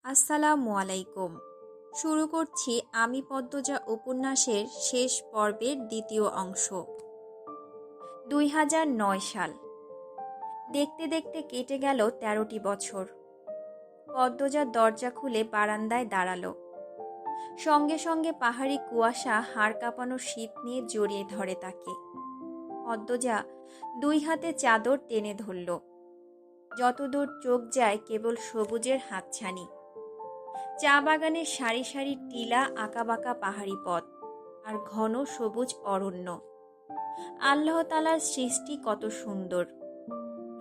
আসসালামু আলাইকুম। শুরু করছি আমি পদ্মজা উপন্যাসের শেষ পর্বের দ্বিতীয় অংশ। 2009 সাল। দেখতে দেখতে কেটে গেল 13টি বছর। পদ্মজা দরজা খুলে বারান্দায় দাঁড়ালো। সঙ্গে সঙ্গে পাহাড়ি কুয়াশা হাড় কাঁপানো শীত নিয়ে জড়িয়ে ধরে তাকে। পদ্মজা 2 হাতে চাদর টেনে ধরল। যতদূর চোখ যায় কেবল সবুজের হাতছানি। চা বাগানের সারি সারি টিলা, আঁকাবাঁকা পাহাড়ি পথ আর ঘন সবুজ অরণ্য। আল্লাহ তাআলার সৃষ্টি কত সুন্দর।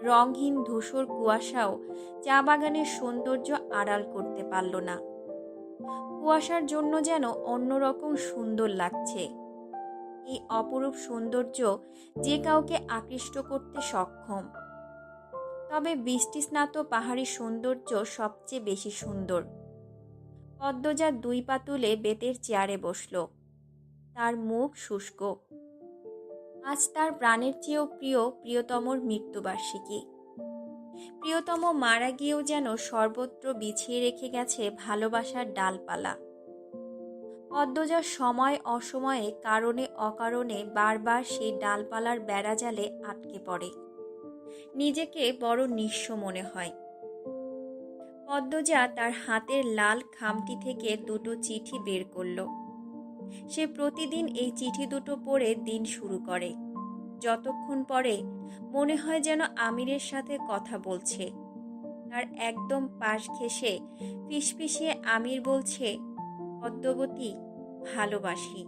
রংহীন ধূসর কুয়াশাও চা বাগানের সৌন্দর্য আড়াল করতে পারল না। কুয়াশার জন্য যেন অন্যরকম সুন্দর লাগছে। এই অপরূপ সৌন্দর্য যে কাউকে আকৃষ্ট করতে সক্ষম। তবে বৃষ্টিস্নাত পাহাড়ি সৌন্দর্য সবচেয়ে বেশি সুন্দর। পদ্মজা 2 পা তুলে বেতের চেয়ারে বসল। তার মুখ শুষ্ক। আজ তার প্রাণের চেয়েও প্রিয়তমর মৃত্যুবার্ষিকী। প্রিয়তম মারা গিয়েও যেন সর্বত্র বিছিয়ে রেখে গেছে ভালোবাসার ডালপালা। পদ্মজা সময় অসময়ে কারণে অকারণে বারবার সেই ডালপালার বেড়াজালে আটকে পড়ে। নিজেকে বড় নিঃস্ব মনে হয়। পদ্মজা তার হাতের লাল খামটি থেকে 2টো চিঠি বের করল। সে প্রতিদিন এই চিঠি দুটো পড়ে দিন শুরু করে। যতক্ষণ পরে মনে হয় যেন আমিরের সাথে কথা বলছে। তার একদম পাশ ঘেঁষে ফিসফিসিয়ে আমির বলছে, পদ্মবতী, ভালোবাসি।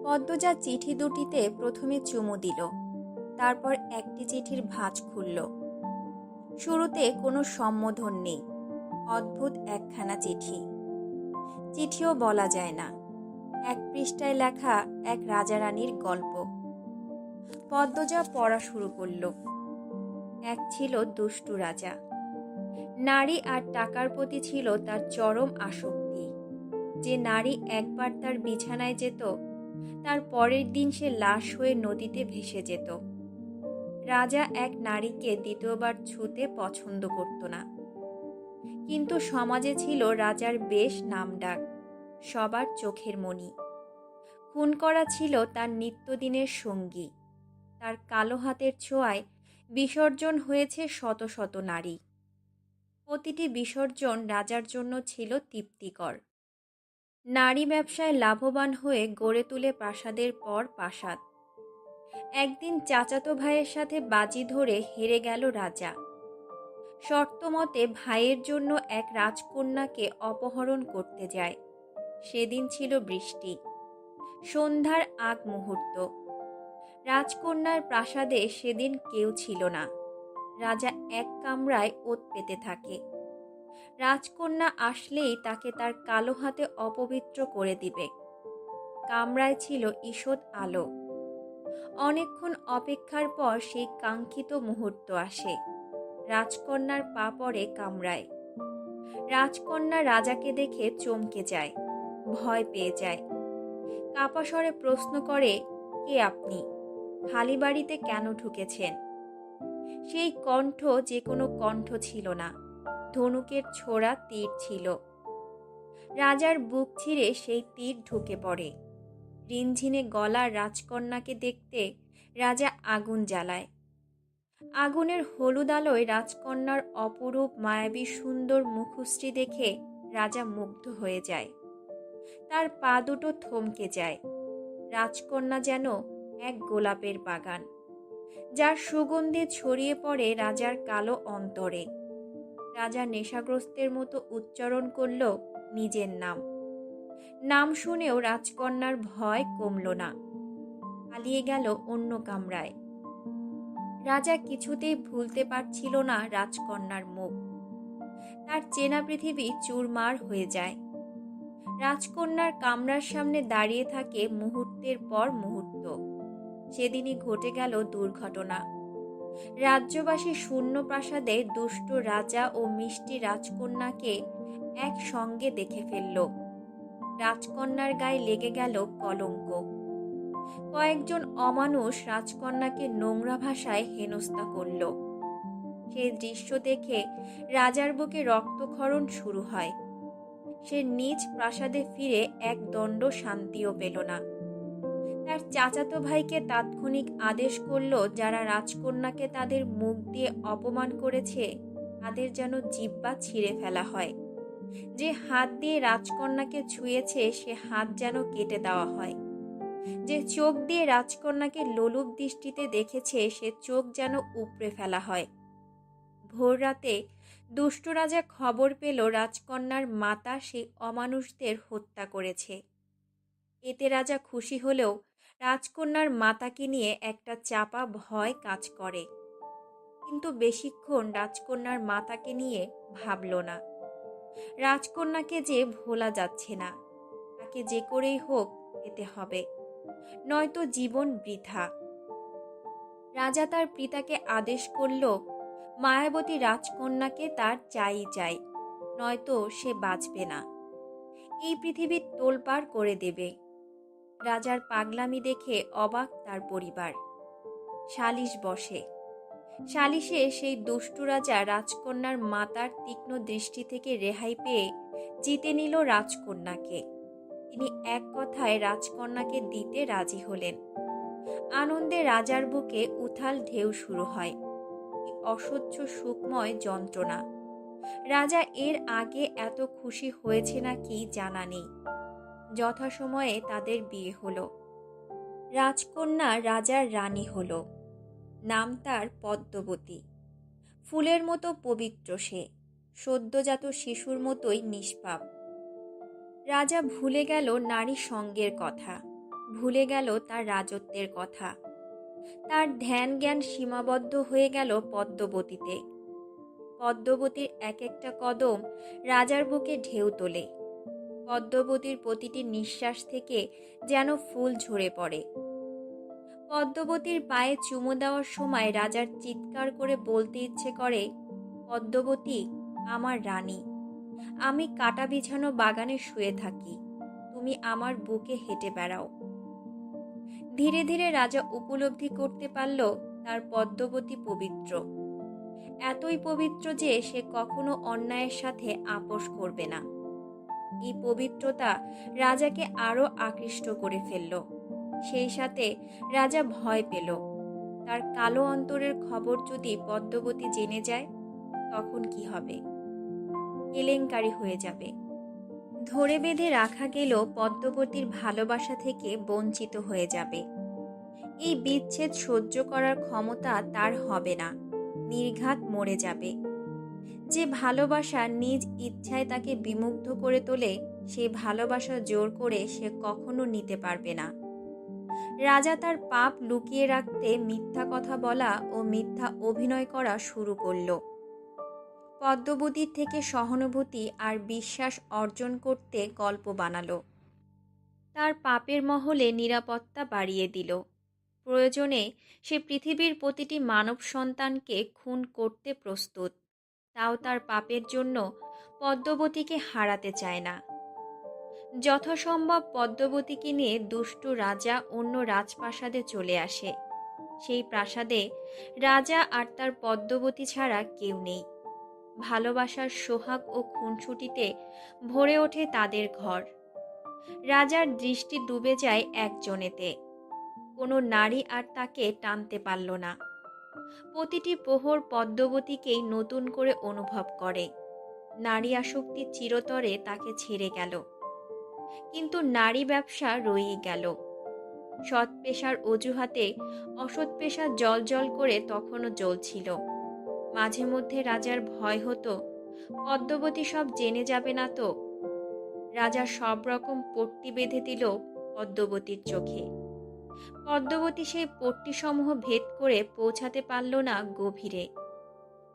পদ্মজা চিঠি দুটিতে প্রথমে চুমু দিল। তারপর একটি চিঠির ভাঁজ খুলল। শুরুতে কোনো সম্বোধন নেই। অদ্ভুত একখানা চিঠি। চিঠিও বলা যায় না। 1 পৃষ্ঠায় লেখা এক রাজা রানীর গল্প। পদ্মজা পড়া শুরু করল। এক ছিল দুষ্টু রাজা। নারী আর টাকার প্রতি ছিল তার চরম আসক্তি। যে নারী একবার তার বিছানায় যেত, তার পরের দিন সে লাশ হয়ে নদীতে ভেসে যেত। রাজা এক নারীকে দ্বিতীয়বার ছুঁতে পছন্দ করত না। কিন্তু সমাজে ছিল রাজার বেশ নামডাক, সবার চোখের মণি। খুন করা ছিল তার নিত্যদিনের সঙ্গী। তার কালো হাতের ছোঁয়ায় বিসর্জন হয়েছে শত শত নারী। প্রতিটি বিসর্জন রাজার জন্য ছিল তৃপ্তিকর। নারী ব্যবসায় লাভবান হয়ে গড়ে তুলে প্রাসাদের পর প্রাসাদ। একদিন চাচাতো ভাইয়ের সাথে বাজি ধরে হেরে গেল রাজা। শর্তমতে ভাইয়ের জন্য এক রাজকন্যাকে অপহরণ করতে যায়। সেদিন ছিল বৃষ্টি। সন্ধ্যার আগ মুহূর্ত। রাজকন্যার প্রাসাদে সেদিন কেউ ছিল না। রাজা এক কামরায় ওত পেতে থাকে। রাজকন্যা আসলেই তাকে তার কালো হাতে অপবিত্র করে দিবে। কামরায় ছিল ঈষৎ আলো। অনেকক্ষণ অপেক্ষার পর সেই কাঙ্ক্ষিত মুহূর্ত আসে। রাজকন্যার পা পড়ে কামরায়। রাজকন্যা রাজাকে দেখে চমকে যায়, ভয় পেয়ে যায়। কাপা স্বরে প্রশ্ন করে, কে আপনি? খালি বাড়িতে কেন ঢুকেছেন? সেই কণ্ঠ যে কোনো কণ্ঠ ছিল না, ধনুকের ছোড়া তীর ছিল। রাজার বুক ছিঁড়ে সেই তীর ঢুকে পড়ে। রিনঝিনে গলা রাজকন্যাকে দেখতে রাজা আগুন জ্বালায়। আগুনের হলুদ আলোয় রাজকন্যার অপরূপ মায়াবী সুন্দর মুখশ্রী দেখে রাজা মুগ্ধ হয়ে যায়। তার পা দুটো থমকে যায়। রাজকন্যা যেন এক গোলাপের বাগান, যার সুগন্ধে ছড়িয়ে পড়ে রাজার কালো অন্তরে। রাজা নেশাগ্রস্তের মতো উচ্চারণ করল নিজের নাম। নাম শুনেও রাজকন্যার ভয় কমল না। পালিয়ে গেল অন্য কামরায়। রাজা কিছুতেই ভুলতে পারছিল না রাজকন্যার মুখ। তার চেনা পৃথিবী চুরমার হয়ে যায়। রাজকন্যার কামরার সামনে দাঁড়িয়ে থাকে মুহূর্তের পর মুহূর্ত। সেদিনই ঘটে গেল দুর্ঘটনা। রাজ্যবাসী শূন্য প্রাসাদে দুষ্ট রাজা ও মিষ্টি রাজকন্যাকে একসঙ্গে দেখে ফেলল। রাজকন্যার গায়ে লেগে গেল কলঙ্ক। কয়েকজন অমানুষ রাজকন্যাকে নোংরা ভাষায় হেনস্থা করল। সেই দৃশ্য দেখে রাজার বুকে রক্তক্ষরণ শুরু হয়। সে নিজ প্রাসাদে ফিরে এক দণ্ড শান্তিও পেল না। তার চাচাতো ভাইকে তাৎক্ষণিক আদেশ করল, যারা রাজকন্যাকে তাদের মুখ দিয়ে অপমান করেছে তাদের যেন জিহ্বা ছিঁড়ে ফেলা হয়। যে হাত দিয়ে রাজকন্যাকে ছুঁয়েছে সে হাত যেন কেটে দেওয়া হয়। যে চোখ দিয়ে রাজকন্যাকে লোলুপ দৃষ্টিতে দেখেছে সে চোখ যেন উপড়ে ফেলা হয়। ভোর রাতে দুষ্ট রাজা খবর পেল রাজকন্যার মাতা সেই অমানুষদের হত্যা করেছে। এতে রাজা খুশি হলেও রাজকন্যার মাতাকে নিয়ে একটা চাপা ভয় কাজ করে। কিন্তু বেশিক্ষণ রাজকন্যার মাতাকে নিয়ে ভাবল না। রাজকন্যাকে যে ভোলা যাচ্ছে না, তাকে যে করেই হোক পেতে হবে, নয়তো জীবন বৃথা। রাজা তার পিতাকে আদেশ করল, মায়াবতী রাজকন্যাকে তার চাই চাই, নয়তো সে বাঁচবে না, এই পৃথিবীর তোলপাড় করে দেবে। রাজার পাগলামি দেখে অবাক তার পরিবার। সালিশ বসে। সালিশে সেই দুষ্টু রাজা রাজকন্যার মাতার তীক্ষ্ণ দৃষ্টি থেকে রেহাই পেয়ে জিতে নিল রাজকন্যাকে। তিনি এক কথায় রাজকন্যাকে দিতে রাজি হলেন। আনন্দে রাজার বুকে উথাল ঢেউ শুরু হয়। কি অসহ্য সুখময় যন্ত্রণা! রাজা এর আগে এত খুশি হয়েছে নাকি জানা নেই। যথাসময়ে তাদের বিয়ে হলো। রাজকন্যা রাজার রানী হলো। নাম তার পদ্মবতী। ফুলের মতো পবিত্র সে, সদ্যজাত শিশুর মতোই নিষ্পাপ। রাজা ভুলে গেল নারী সঙ্গের কথা, ভুলে গেল তার রাজত্বের কথা। তার ধ্যান জ্ঞান সীমাবদ্ধ হয়ে গেল পদ্মবতীতে। পদ্মবতীর এক একটা কদম রাজার বুকে ঢেউ তোলে। পদ্মবতীর প্রতিটি নিঃশ্বাস থেকে যেন ফুল ঝরে পড়ে। পদ্মবতীর পায়ে চুমু দেওয়ার সময় রাজার চিৎকার করে বলতে ইচ্ছে করে, পদ্মবতী আমার রানী, আমি কাটা বিছানো বাগানে শুয়ে থাকি, তুমি আমার বুকে হেঁটে বেড়াও। ধীরে ধীরে রাজা উপলব্ধি করতে পারল তার পদ্মবতী পবিত্র, এতই পবিত্র যে সে কখনো অন্যায়ের সাথে আপোষ করবে না। এই পবিত্রতা রাজাকে আরো আকৃষ্ট করে ফেলল। সেই সাথে রাজা ভয় পেল, তার কালো অন্তরের খবর যদি পদ্মবতী জেনে যায় তখন কি হবে? কেলেঙ্কারি হয়ে যাবে। ধরে বেঁধে রাখা গেল পদ্মবতীর ভালোবাসা থেকে বঞ্চিত হয়ে যাবে। এই বিচ্ছেদ সহ্য করার ক্ষমতা তার হবে না, নির্ঘাত মরে যাবে। যে ভালোবাসা নিজ ইচ্ছায় তাকে বিমুগ্ধ করে তোলে, সেই ভালোবাসা জোর করে সে কখনো নিতে পারবে না। রাজা তার পাপ লুকিয়ে রাখতে মিথ্যা কথা বলা ও মিথ্যা অভিনয় করা শুরু করল। পদ্মবতীর থেকে সহানুভূতি আর বিশ্বাস অর্জন করতে গল্প বানালো। তার পাপের মহলে নিরাপত্তা বাড়িয়ে দিল। প্রয়োজনে সে পৃথিবীর প্রতিটি মানব সন্তানকে খুন করতে প্রস্তুত, তাও তার পাপের জন্য পদ্মবতীকে হারাতে চায় না। যথাসম্ভব পদ্মবতীকে নিয়ে দুষ্টু রাজা অন্য রাজপ্রাসাদে চলে আসে। সেই প্রাসাদে রাজা আর তার পদ্মবতী ছাড়া কেউ নেই। ভালোবাসার সোহাগ ও খুনসুটিতে ভরে ওঠে তাদের ঘর। রাজার দৃষ্টি ডুবে যায় একজনেতে। কোনো নারী আর তাকে টানতে পারল না। প্রতিটি প্রহর পদ্মবতীকেই নতুন করে অনুভব করে। নারী আসক্তি চিরতরে তাকে ছেড়ে গেল, কিন্তু নারী ব্যবসা রয়েই গেল। সৎ পেশার অজুহাতে অসৎ পেশা জল জল করে তখনও জ্বলছিল। মাঝে মধ্যে রাজার ভয় হতো, পদ্মবতী সব জেনে যাবে না তো। রাজা সব রকম পট্টি বেঁধে দিল পদ্মবতীর চোখে। পদ্মবতী সেই পট্টিসমূহ ভেদ করে পৌঁছাতে পারল না গভীরে।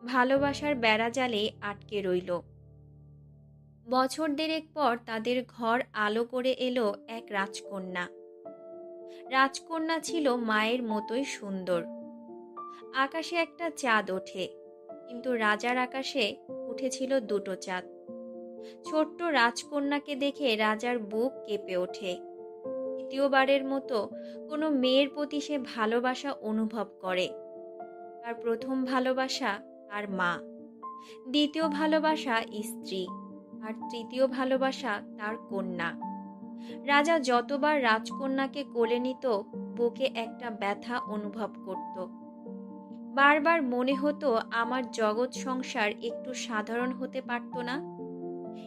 ভালোবাসার বেড়াজালে আটকে রইল। বছর দেড়েক পর তাদের ঘর আলো করে এলো এক রাজকন্যা। রাজকন্যা ছিল মায়ের মতোই সুন্দর। আকাশে একটা চাঁদ ওঠে, কিন্তু রাজার আকাশে উঠেছিল দুটো চাঁদ। ছোট্ট রাজকন্যাকে দেখে রাজার বুক কেঁপে ওঠে। দ্বিতীয়বারের মতো কোনো মেয়ের প্রতি সে ভালোবাসা অনুভব করে। তার প্রথম ভালোবাসা আর মা, দ্বিতীয় ভালোবাসা স্ত্রী, আর তৃতীয় ভালোবাসা তার কন্যা। রাজা যতবার রাজকন্যাকে কোলে নিত, বুকে একটা ব্যথা অনুভব করত। বারবার মনে হতো আমার জগৎ সংসার একটু সাধারণ হতে পারত না।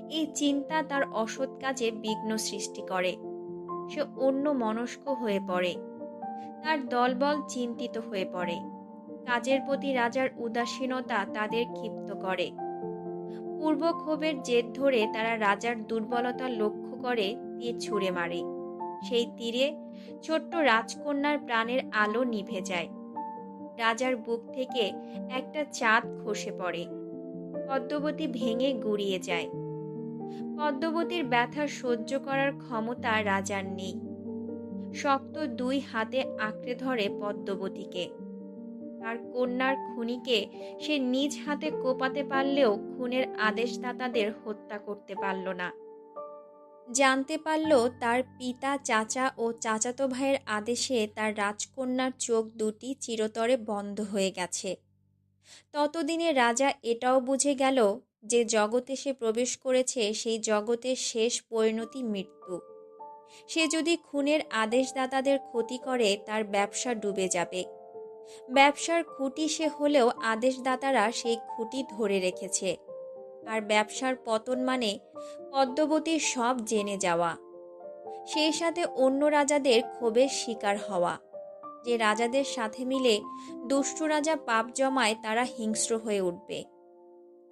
এই চিন্তা তার অসৎ কাজে বিঘ্ন সৃষ্টি করে। সে অন্য মনস্ক হয়ে পড়ে, তার দলবল চিন্তিত হয়ে পড়ে। কাজের প্রতি রাজার উদাসীনতা তাদের ক্ষিপ্ত করে। পূর্ব ক্ষোভের জেদ ধরে তারা রাজার দুর্বলতা লক্ষ্য করে তীর ছুঁড়ে মারে। সেই তীরে ছোট্ট রাজকন্যার প্রাণের আলো নিভে যায়। রাজার বুক থেকে একটা চাঁদ খসে পড়ে। পদ্মবতী ভেঙে গুড়িয়ে যায়। পদ্মবতীর ব্যথা সহ্য করার ক্ষমতা রাজার নেই। শক্ত দুই হাতে আঁকড়ে ধরে পদ্মবতীকে। তার কন্যার খুনিকে সে নিজ হাতে কোপাতে পারলেও খুনের আদেশদাতাদের হত্যা করতে পারল না। জানতে পারল তার পিতা, চাচা ও চাচাতো ভাইয়ের আদেশে তার রাজকন্যার চোখ দুটি চিরতরে বন্ধ হয়ে গেছে। ততদিনে রাজা এটাও বুঝে গেল যে জগতে সে প্রবেশ করেছে সেই জগতের শেষ পরিণতি মৃত্যু। সে যদি খুনের আদেশদাতাদের ক্ষতি করে তার ব্যবসা ডুবে যাবে। ব্যবসার খুঁটি সে হলেও আদেশদাতারা সেই খুঁটি ধরে রেখেছে। আর ব্যবসার পতন মানে পদ্মবতীর সব জেনে যাওয়া, সেই সাথে অন্য রাজাদের ক্ষোভের শিকার হওয়া। যে রাজাদের সাথে মিলে দুষ্ট রাজা পাপ জমায় তারা হিংস্র হয়ে উঠবে।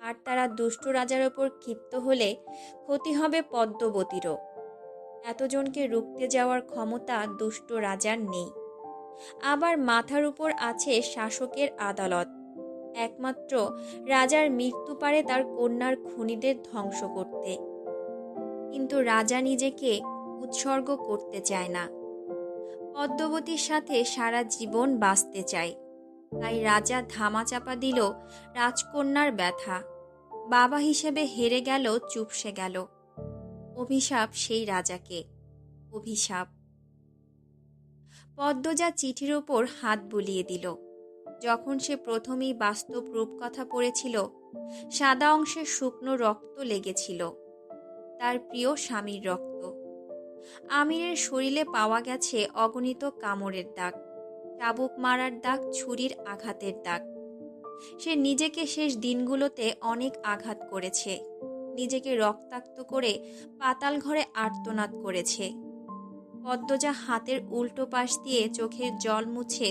আর তারা দুষ্ট রাজার ওপর ক্ষিপ্ত হলে ক্ষতি হবে পদ্মবতীরও। এতজনকে রুখতে যাওয়ার ক্ষমতা দুষ্ট রাজার নেই। আবার মাথার উপর আছে শাসকের আদালত। একমাত্র রাজার মৃত্যু পারে তার কন্যার খুনিদের ধ্বংস করতে। কিন্তু রাজা নিজেকে উৎসর্গ করতে চায় না। পদ্মবতীর সাথে সারা জীবন বাঁচতে চায়। তাই রাজা ধামাচাপা দিল রাজকন্যার ব্যথা। বাবা হিসেবে হেরে গেল, চুপসে গেল। অভিশাপ সেই রাজাকে, অভিশাপ। পদ্মজা চিঠির ওপর হাত বুলিয়ে দিল। যখন সে প্রথমেই বাস্তব রূপকথা পড়েছিল, সাদা অংশে শুকনো রক্ত লেগেছিল, তার প্রিয় স্বামীর রক্ত। আমিরের শরীরে পাওয়া গেছে অগণিত কামড়ের দাগ, চাবুক মারার দাগ, ছুরির আঘাতের দাগ। সে নিজেকে শেষ দিনগুলোতে অনেক আঘাত করেছে, নিজেকে রক্তাক্ত করে পাতাল ঘরে আর্তনাদ করেছে। পদ্মজা হাতের উল্টো পাশ দিয়ে চোখের জল মুছে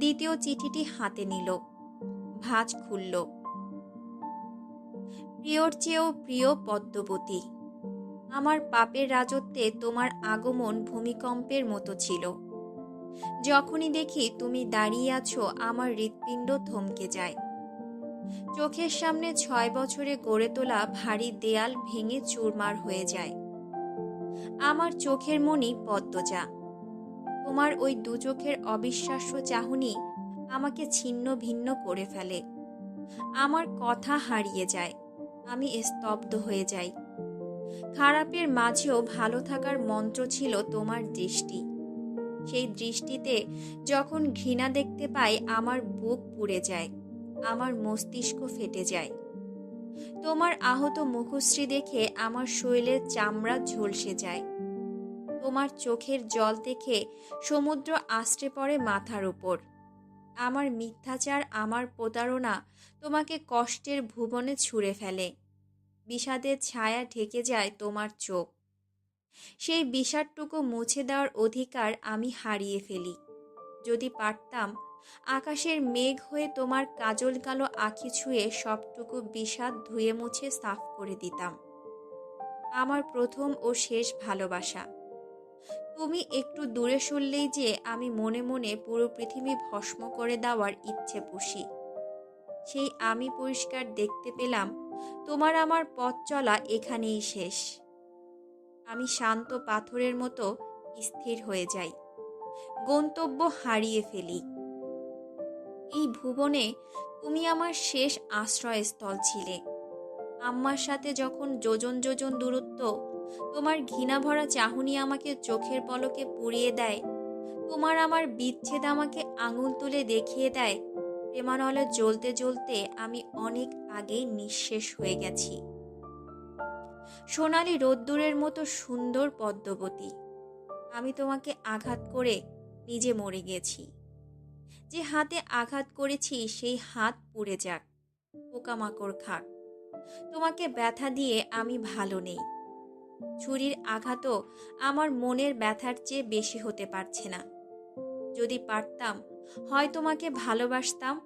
দ্বিতীয় চিঠিটি হাতে নিল। ভাঁজ খুলল। প্রিয়র চেয়েও প্রিয় পদ্মবতী, আমার পাপের রাজত্বে তোমার আগমন ভূমিকম্পের মতো ছিল। যখনই দেখি তুমি দাঁড়িয়ে আছো, আমার হৃৎপিণ্ড থমকে যায়। চোখের সামনে 6 বছরে গড়ে তোলা ভারী দেয়াল ভেঙে চুরমার হয়ে যায়। আমার চোখের মণি পদ্মজা, তোমার ওই দু চোখের অবিশ্বাস্য চাহনি আমাকে ছিন্ন ভিন্ন করে ফেলে। আমার কথা হারিয়ে যায়, আমি স্তব্ধ হয়ে যাই। খারাপের মাঝেও ভালো থাকার মন্ত্র ছিল তোমার দৃষ্টি। সেই দৃষ্টিতে যখন ঘৃণা দেখতে পাই, আমার বুক পুড়ে যায়, আমার মস্তিষ্ক ফেটে যায়। তোমার আহত মুখশ্রী দেখে আমার শরীরের চামড়া ঝলসে যায়। তোমার চোখের জল দেখে সমুদ্র আশ্রে পড়ে মাথার উপর। আমার মিথ্যাচার, আমার প্রতারণা তোমাকে কষ্টের ভুবনে ছুঁড়ে ফেলে। বিষাদের ছায়া ঢেকে যায় তোমার চোখ। সেই বিষাদটুকু মুছে দেওয়ার অধিকার আমি হারিয়ে ফেলি। যদি পারতাম, আকাশের মেঘ হয়ে তোমার কাজল কালো আঁখি ছুঁয়ে সবটুকু বিষাদ ধুয়ে মুছে সাফ করে দিতাম। আমার প্রথম ও শেষ ভালোবাসা, তুমি একটু দূরে সরলেই যে আমি মনে মনে পুরো পৃথিবী ভস্ম করে দেওয়ার ইচ্ছে পুষি। সেই আমি পরিষ্কার দেখতে পেলাম, তোমার আমার পথ চলা এখানেই শেষ। আমি শান্ত পাথরের মতো স্থির হয়ে যাই, গন্তব্য হারিয়ে ফেলি। এই ভুবনে তুমি আমার শেষ আশ্রয়স্থল ছিলে। আম্মার সাথে যখন যোজন যোজন দূরত্ব, তোমার ঘৃণাভরা চাহনি আমাকে চোখের পলকে পুড়িয়ে দেয়। তোমার আমার বিচ্ছেদ আমাকে আঙুল তুলে দেখিয়ে দেয়, প্রেমানলে জ্বলতে জ্বলতে আমি অনেক আগেই নিঃশেষ হয়ে গেছি। সোনালি রোদ্দুরের মতো সুন্দর পদ্মবতী, আমি তোমাকে আঘাত করে নিজে মরে গেছি। যে হাতে আঘাত করেছি সেই হাত পুড়ে যাক, পোকামাকড় খাক, তোমাকে ব্যথা দিয়ে আমি ভালো নেই। ছুরির আঘাতও আমার মনের ব্যথার চেয়ে বেশি হতে পারছে না। যদি পারতাম হয় তোমাকে ভালোবাসতাম,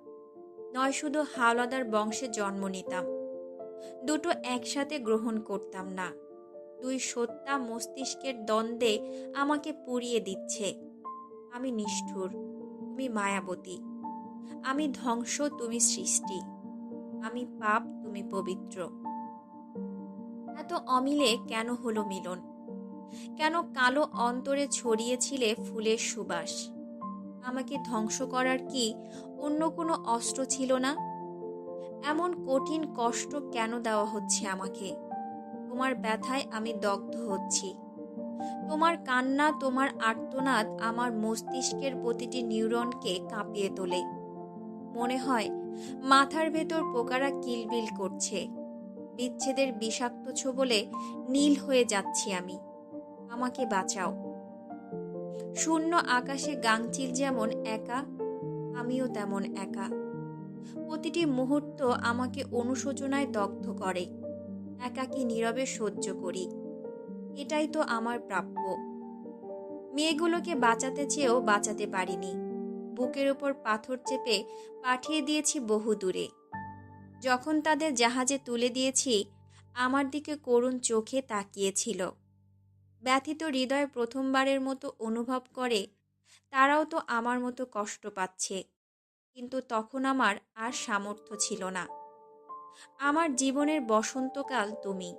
নয় শুধু হাওলাদার বংশে জন্ম নিতাম। দুটো একসাথে গ্রহণ করতাম না। দুই সত্তা মস্তিষ্কের দ্বন্দ্বে আমাকে পুড়িয়ে দিচ্ছে। আমি নিষ্ঠুর, তুমি মায়াবতী। আমি ধ্বংস, তুমি সৃষ্টি। আমি পাপ, তুমি পবিত্র। এত অমিলে কেন হলো মিলন? কেন কালো অন্তরে ছড়িয়েছিলে ফুলের সুবাস? আমাকে ধ্বংস করার কি অন্য কোনো অস্ত্র ছিল না? এমন কঠিন কষ্ট কেন দেওয়া হচ্ছে আমাকে? তোমার ব্যথায় আমি দগ্ধ হচ্ছি। তোমার কান্না, তোমার আর্তনাদ আমার মস্তিষ্কের প্রতিটি নিউরনকে কাঁপিয়ে তোলে। মনে হয় মাথার ভেতর পোকারা কিলবিল করছে। বিচ্ছেদের বিষাক্ত ছোবলে নীল হয়ে যাচ্ছি আমি। আমাকে বাঁচাও। শূন্য আকাশে গাংচিল যেমন একা, আমিও তেমন একা। প্রতিটি মুহূর্ত আমাকে অনুশোচনায় দগ্ধ করে। একাকী নীরবে সহ্য করি। এটাই তো আমার প্রাপ্য। মেয়েগুলোকে বাঁচাতে চেয়েও বাঁচাতে পারিনি। বুকের ওপর পাথর চেপে পাঠিয়ে দিয়েছি বহু দূরে। যখন তাদের জাহাজে তুলে দিয়েছি, আমার দিকে করুণ চোখে তাকিয়েছিল। ব্যথিত হৃদয় প্রথমবারের মতো অনুভব করে তারাও তো আমার মতো কষ্ট পাচ্ছে। কিন্তু তখন আমার আর সামর্থ্য ছিল না। আমার জীবনের বসন্তকাল তুমি।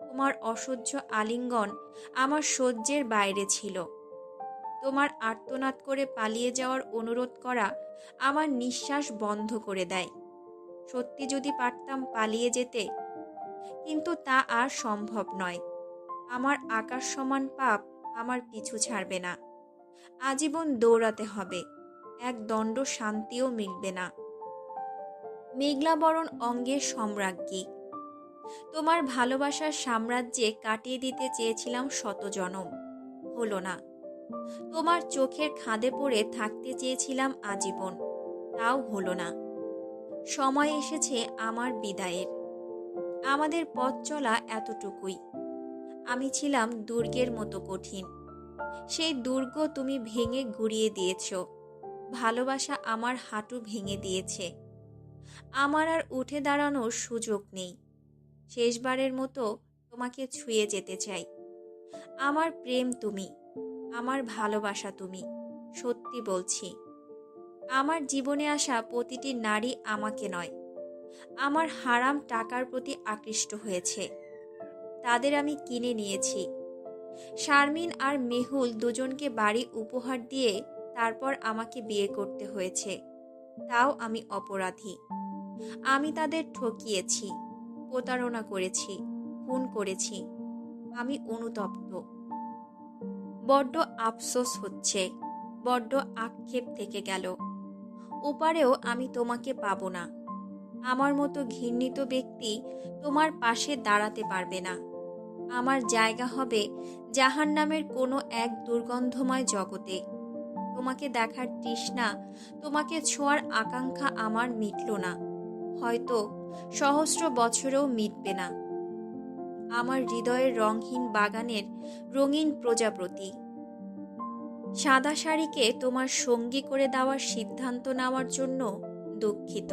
তোমার অসহ্য আলিঙ্গন আমার সহ্যের বাইরে ছিল। তোমার আর্তনাদ করে পালিয়ে যাওয়ার অনুরোধ করা আমার নিঃশ্বাস বন্ধ করে দেয়। সত্যি যদি পারতাম পালিয়ে যেতে, কিন্তু তা আর সম্ভব নয়। আমার আকাশ সমান পাপ আমার পিছু ছাড়বে না। আজীবন দৌড়াতে হবে, এক দণ্ড শান্তিও মিলবে না। মেঘলাবরণ অঙ্গের সম্রাজ্ঞী, তোমার ভালোবাসার সাম্রাজ্যে কাটিয়ে দিতে চেয়েছিলাম শত জনম, হলো না। তোমার চোখের খাদে পড়ে থাকতে চেয়েছিলাম আজীবন, তাও হলো না। সময় এসেছে আমার বিদায়ের। আমাদের পথ চলা এতটুকুই। আমি ছিলাম দুর্গের মতো কঠিন। সেই দুর্গ তুমি ভেঙে গুঁড়িয়ে দিয়েছ। ভালোবাসা আমার হাঁটু ভেঙে দিয়েছে। আমার আর উঠে দাঁড়ানোর সুযোগ নেই। শেষবারের মতো তোমাকে ছুঁয়ে যেতে চাই। আমার প্রেম তুমি, আমার ভালোবাসা তুমি। সত্যি বলছি, আমার জীবনে আসা প্রতিটি নারী আমাকে নয়, আমার হারাম টাকার প্রতি আকৃষ্ট হয়েছে। তাদের আমি কিনে নিয়েছি। শারমিন আর মেহুল দুজনকে বাড়ি উপহার দিয়ে তারপর আমাকে বিয়ে করতে হয়েছে। তাও আমি অপরাধী। আমি তাদের ঠকিয়েছি, প্রতারণা করেছি, খুন করেছি। আমি অনুতপ্ত। বড্ড আফসোস হচ্ছে, বড্ড আক্ষেপ থেকে গেল। ওপারেও আমি তোমাকে পাবো না। আমার মতো ঘৃণিত ব্যক্তি তোমার পাশে দাঁড়াতে পারবে না। আমার জায়গা হবে জাহান্নামের কোনো এক দুর্গন্ধময় জগতে। তোমাকে দেখার তৃষ্ণা, তোমাকে ছোঁয়ার আকাঙ্ক্ষা আমার মিটল না। হয়তো সহস্র বছরেও মিটবে না। আমার হৃদয়ের রঙহীন বাগানের রঙিন প্রজাপতি। সাদা শাড়িকে তোমার সঙ্গী করে দেওয়ার সিদ্ধান্ত নেওয়ার জন্য দুঃখিত।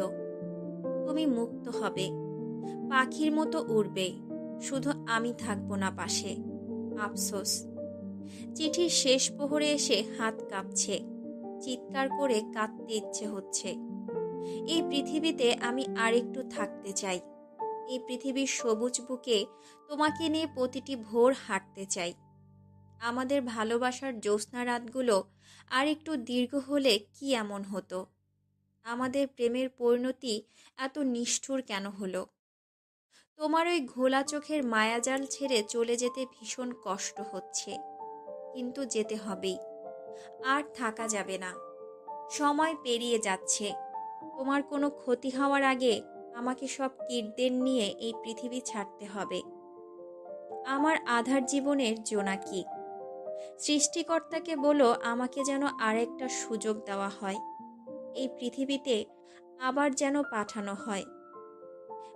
তুমি মুক্ত হবে, পাখির মতো উড়বে। শুধু আমি থাকবো না পাশে। আফসোস। চিঠির শেষ প্রহরে এসে হাত কাঁপছে। চিৎকার করে কাঁদতে ইচ্ছে হচ্ছে। এই পৃথিবীতে আমি আরেকটু থাকতে চাই। এই পৃথিবীর সবুজ বুকে তোমাকে নিয়ে প্রতিটি ভোর হাঁটতে চাই। আমাদের ভালোবাসার জ্যোৎস্না রাতগুলো আর একটু দীর্ঘ হলে কি এমন হতো? আমাদের প্রেমের পরিণতি এত নিষ্ঠুর কেন হলো? তোমার ওই ঘোলা চোখের মায়াজাল ছেড়ে চলে যেতে ভীষণ কষ্ট হচ্ছে, কিন্তু যেতে হবেই। আর থাকা যাবে না। সময় পেরিয়ে যাচ্ছে। তোমার কোনো ক্ষতি হওয়ার আগে আমাকে সব কীটদের নিয়ে এই পৃথিবী ছাড়তে হবে। আমার আধার জীবনের জোনাকি। সৃষ্টিকর্তাকে বলো আমাকে যেন আরেকটা সুযোগ দেওয়া হয়, এই পৃথিবীতে আবার যেন পাঠানো হয়।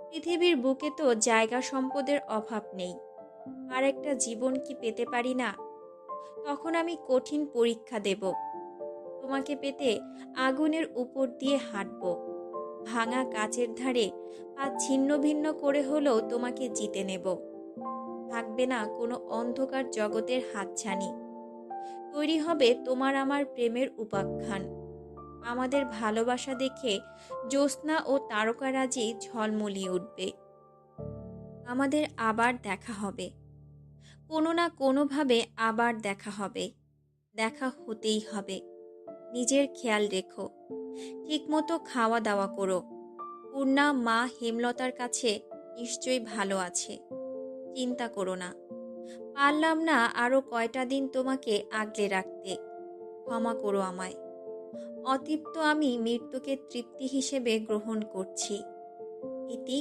পৃথিবীর বুকে তো জায়গা সম্পদের অভাব নেই, আর একটা জীবন কি পেতে পারি না? তখন আমি কঠিন পরীক্ষা দেব। তোমাকে পেতে আগুনের উপর দিয়ে হাঁটব, ভাঙা কাচের ধারে পা ছিন্ন ভিন্ন করে হলেও তোমাকে জিতে নেব। থাকবে না কোনো অন্ধকার জগতের হাতছানি, তৈরি হবে তোমার আমার প্রেমের উপাখ্যান। আমাদের ভালোবাসা দেখে জ্যোৎস্না ও তারকারাজি ঝলমলিয়ে উঠবে। আমাদের আবার দেখা হবে, কোনো না কোনোভাবে আবার দেখা হবে। দেখা হতেই হবে। নিজের খেয়াল রেখো, ঠিকমতো খাওয়া দাওয়া করো। পূর্ণা মা হেমলতার কাছে নিশ্চয়ই ভালো আছে, চিন্তা করো না। পারলাম না আরও কয়টা দিন তোমাকে আগলে রাখতে, ক্ষমা করো আমায়। অতৃপ্ত আমি মৃত্যুকে তৃপ্তি হিসেবে গ্রহণ করছি। ইতি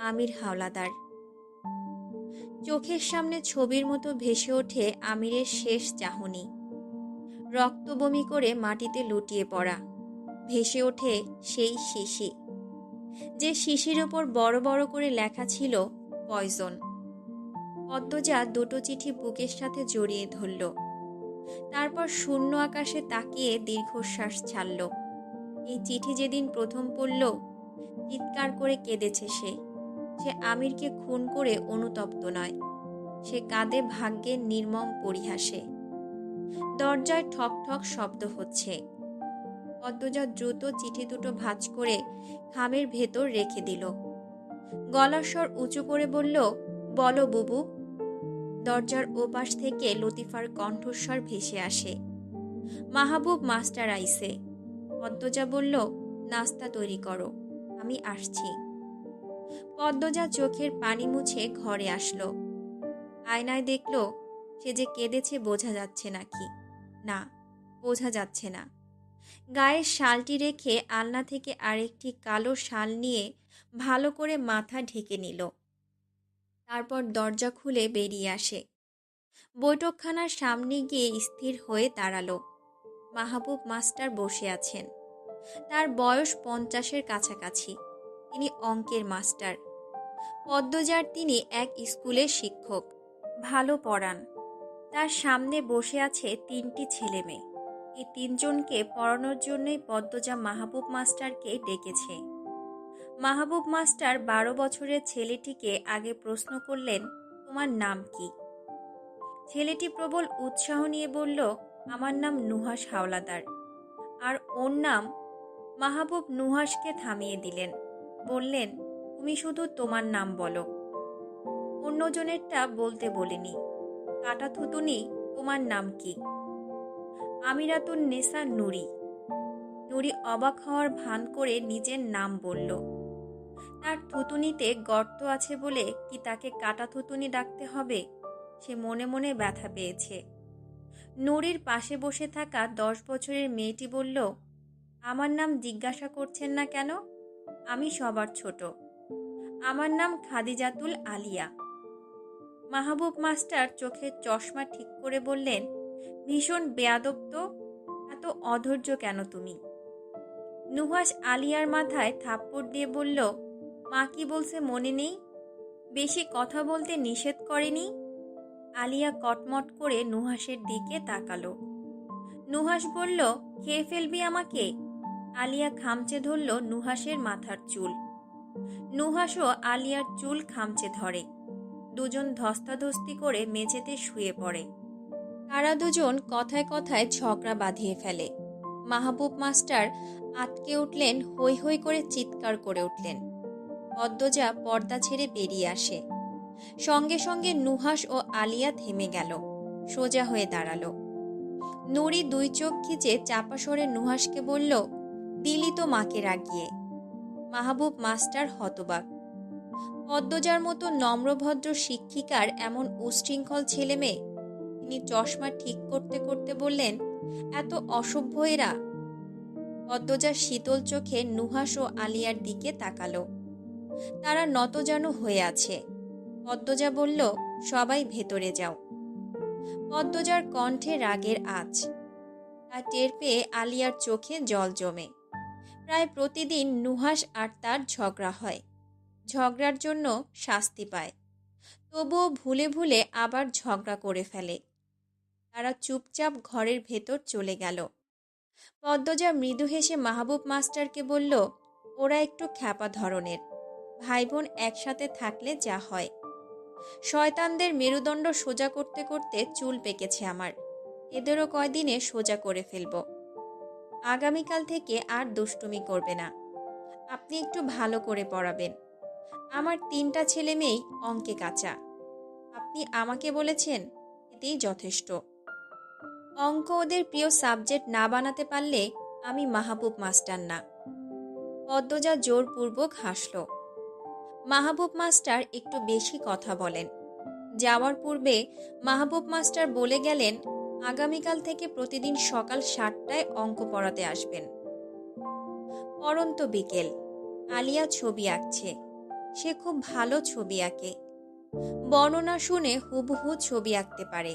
আমির হাওলাদার। চোখের সামনে ছবির মতো ভেসে ওঠে আমিরের শেষ চাহনি। রক্ত বমি করে মাটিতে লুটিয়ে পড়া। ভেসে ওঠে সেই শিশি, যে শিশির ওপর বড় বড় করে লেখা ছিল পয়জন। পদ্মজা দুটো চিঠি বুকের সাথে জড়িয়ে ধরল, তারপর শূন্য আকাশে তাকিয়ে দীর্ঘশ্বাস ছাড়ল। এই চিঠি যেদিন প্রথম পড়ল, চিৎকার করে কেঁদেছে সে। সে আমিরকে খুন করে অনুতপ্ত নয়, সে কাঁদে ভাগ্যের নির্মম পরিহাসে। দরজায় ঠক ঠক শব্দ হচ্ছে। পদ্মজা দ্রুত চিঠি দুটো ভাঁজ করে খামের ভেতর রেখে দিল। গলার স্বর উঁচু করে বলল, বলো বুবু। দরজার ওপাশ থেকে লতিফার কণ্ঠস্বর ভেসে আসে, মাহবুব মাস্টার আইছে। পদ্মজা বলল, নাস্তা তৈরি করো, আমি আসছি। পদ্মজা চোখের পানি মুছে ঘরে আসলো। আয়নায় দেখল সে যে কেঁদেছে বোঝা যাচ্ছে নাকি, না বোঝা যাচ্ছে না। গায়ের শালটি রেখে আলনা থেকে আরেকটি কালো শাল নিয়ে ভালো করে মাথা ঢেকে নিল। তারপর দরজা খুলে বেরিয়ে আসে। বৈঠকখানার সামনে গিয়ে স্থির হয়ে দাঁড়ালো। মাহবুব মাস্টার বসে আছেন। তার বয়স 50-এর কাছাকাছি। তিনি অঙ্কের মাস্টার। পদ্মজার তিনি এক স্কুলের শিক্ষক, ভালো পড়ান। তার সামনে বসে আছে 3টি ছেলে মেয়ে। এই 3জনকে পড়ানোর জন্যই পদ্মজা মাহবুব মাস্টারকে ডেকেছে। মাহবুব মাস্টার 12 বছরের ছেলেটিকে আগে প্রশ্ন করলেন, তোমার নাম কি? ছেলেটি প্রবল উৎসাহ নিয়ে বলল, আমার নাম নুহাশ হাওলাদার। আর ওর নাম? মাহবুব নুহাশকে থামিয়ে দিলেন, বললেন, তুমি শুধু তোমার নাম বলো, অন্যজনেরটা বলতে বলিনি। কাটা থুতুনি, তোমার নাম কি? আমিরাতুন নেসা নুরি। নুরি অবাক হওয়ার ভান করে নিজের নাম বলল। তার থুতুনিতে গর্ত আছে বলে কি তাকে কাটা থুতুনি ডাকতে হবে? সে মনে মনে ব্যথা পেয়েছে। নুরির পাশে বসে থাকা 10 বছরের মেয়েটি বলল, আমার নাম জিজ্ঞাসা করছেন না কেন? আমি সবার ছোট। আমার নাম খাদিজাতুল আলিয়া। মাহবুব মাস্টার চোখের চশমা ঠিক করে বললেন, ভীষণ বেয়াদব তো, এত অধৈর্য কেন তুমি? নুহাশ আলিয়ার মাথায় থাপ্পড় দিয়ে বলল, মা কি বলছে মনে নেই? বেশি কথা বলতে নিষেধ করেনি? আলিয়া কটমট করে নুহাশের দিকে তাকালো। নুহাশ বলল, খেয়ে ফেলবি আমাকে? আলিয়া খামচে ধরল নুহাশের মাথার চুল। নুহাশও আলিয়ার চুল খামচে ধরে। দুজন ধস্তাধস্তি করে মেঝেতে শুয়ে পড়ে। তারা দুজন কথায় কথায় ঝগড়া বাঁধিয়ে ফেলে। মাহবুব মাস্টার আটকে উঠলেন, হৈ হৈ করে চিৎকার করে উঠলেন। পদ্মজা পর্দা ছেড়ে বেরিয়ে আসে। সঙ্গে সঙ্গে নুহাশ ও আলিয়া থেমে গেল, সোজা হয়ে দাঁড়ালো। নুরি 2 চোখ খিচে চাপা স্বরে নুহাশকে বলল, দিলি তো মাকে রাগিয়ে। মাহবুব মাস্টার হতবাক। পদ্মজার মতো নম্রভদ্র শিক্ষিকার এমন উশৃঙ্খল ছেলে মেয়ে। তিনি চশমা ঠিক করতে করতে বললেন, এত অসভ্য এরা। পদ্মজা শীতল চোখে নুহাস ও আলিয়ার দিকে তাকালো। তারা নতজানু হয়ে আছে। পদ্মজা বলল, সবাই ভেতরে যাও। পদ্মজার কণ্ঠে রাগের আঁচ। তা টের পেয়ে আলিয়ার চোখে জল জমে। প্রায় প্রতিদিন নুহাস আর তার ঝগড়া হয়, ঝগড়ার জন্য শাস্তি পায়, তবুও ভুলে ভুলে আবার ঝগড়া করে ফেলে। তারা চুপচাপ ঘরের ভেতর চলে গেল। পদ্মজা মৃদু হেসে মাহবুব মাস্টারকে বলল, ওরা একটু খ্যাপা ধরনের, ভাই বোন একসাথে থাকলে যা হয়। শয়তানদের মেরুদণ্ড সোজা করতে করতে চুল পেকেছে আমার, এদেরও কয়দিনে সোজা করে ফেলব। আগামীকাল থেকে আর দুষ্টুমি করবে না। আপনি একটু ভালো করে পড়াবেন। আমার 3টা ছেলে মেয়েই অঙ্কে কাঁচা। আপনি আমাকে বলেছেন, এতেই যথেষ্ট। অঙ্ক ওদের প্রিয় সাবজেক্ট না বানাতে পারলে আমি মাহবুব মাস্টার না। পদ্মজা জোরপূর্বক হাসল। মাহবুব মাস্টার একটু বেশি কথা বলেন। যাওয়ার পূর্বে মাহবুব মাস্টার বলে গেলেন, আগামীকাল থেকে প্রতিদিন সকাল 7টায় অঙ্ক পড়াতে আসবেন। পরন্ত বিকেল। আলিয়া ছবি আঁকছে। সে খুব ভালো ছবি আঁকে। বর্ণনা শুনে হুবহু ছবি আঁকতে পারে।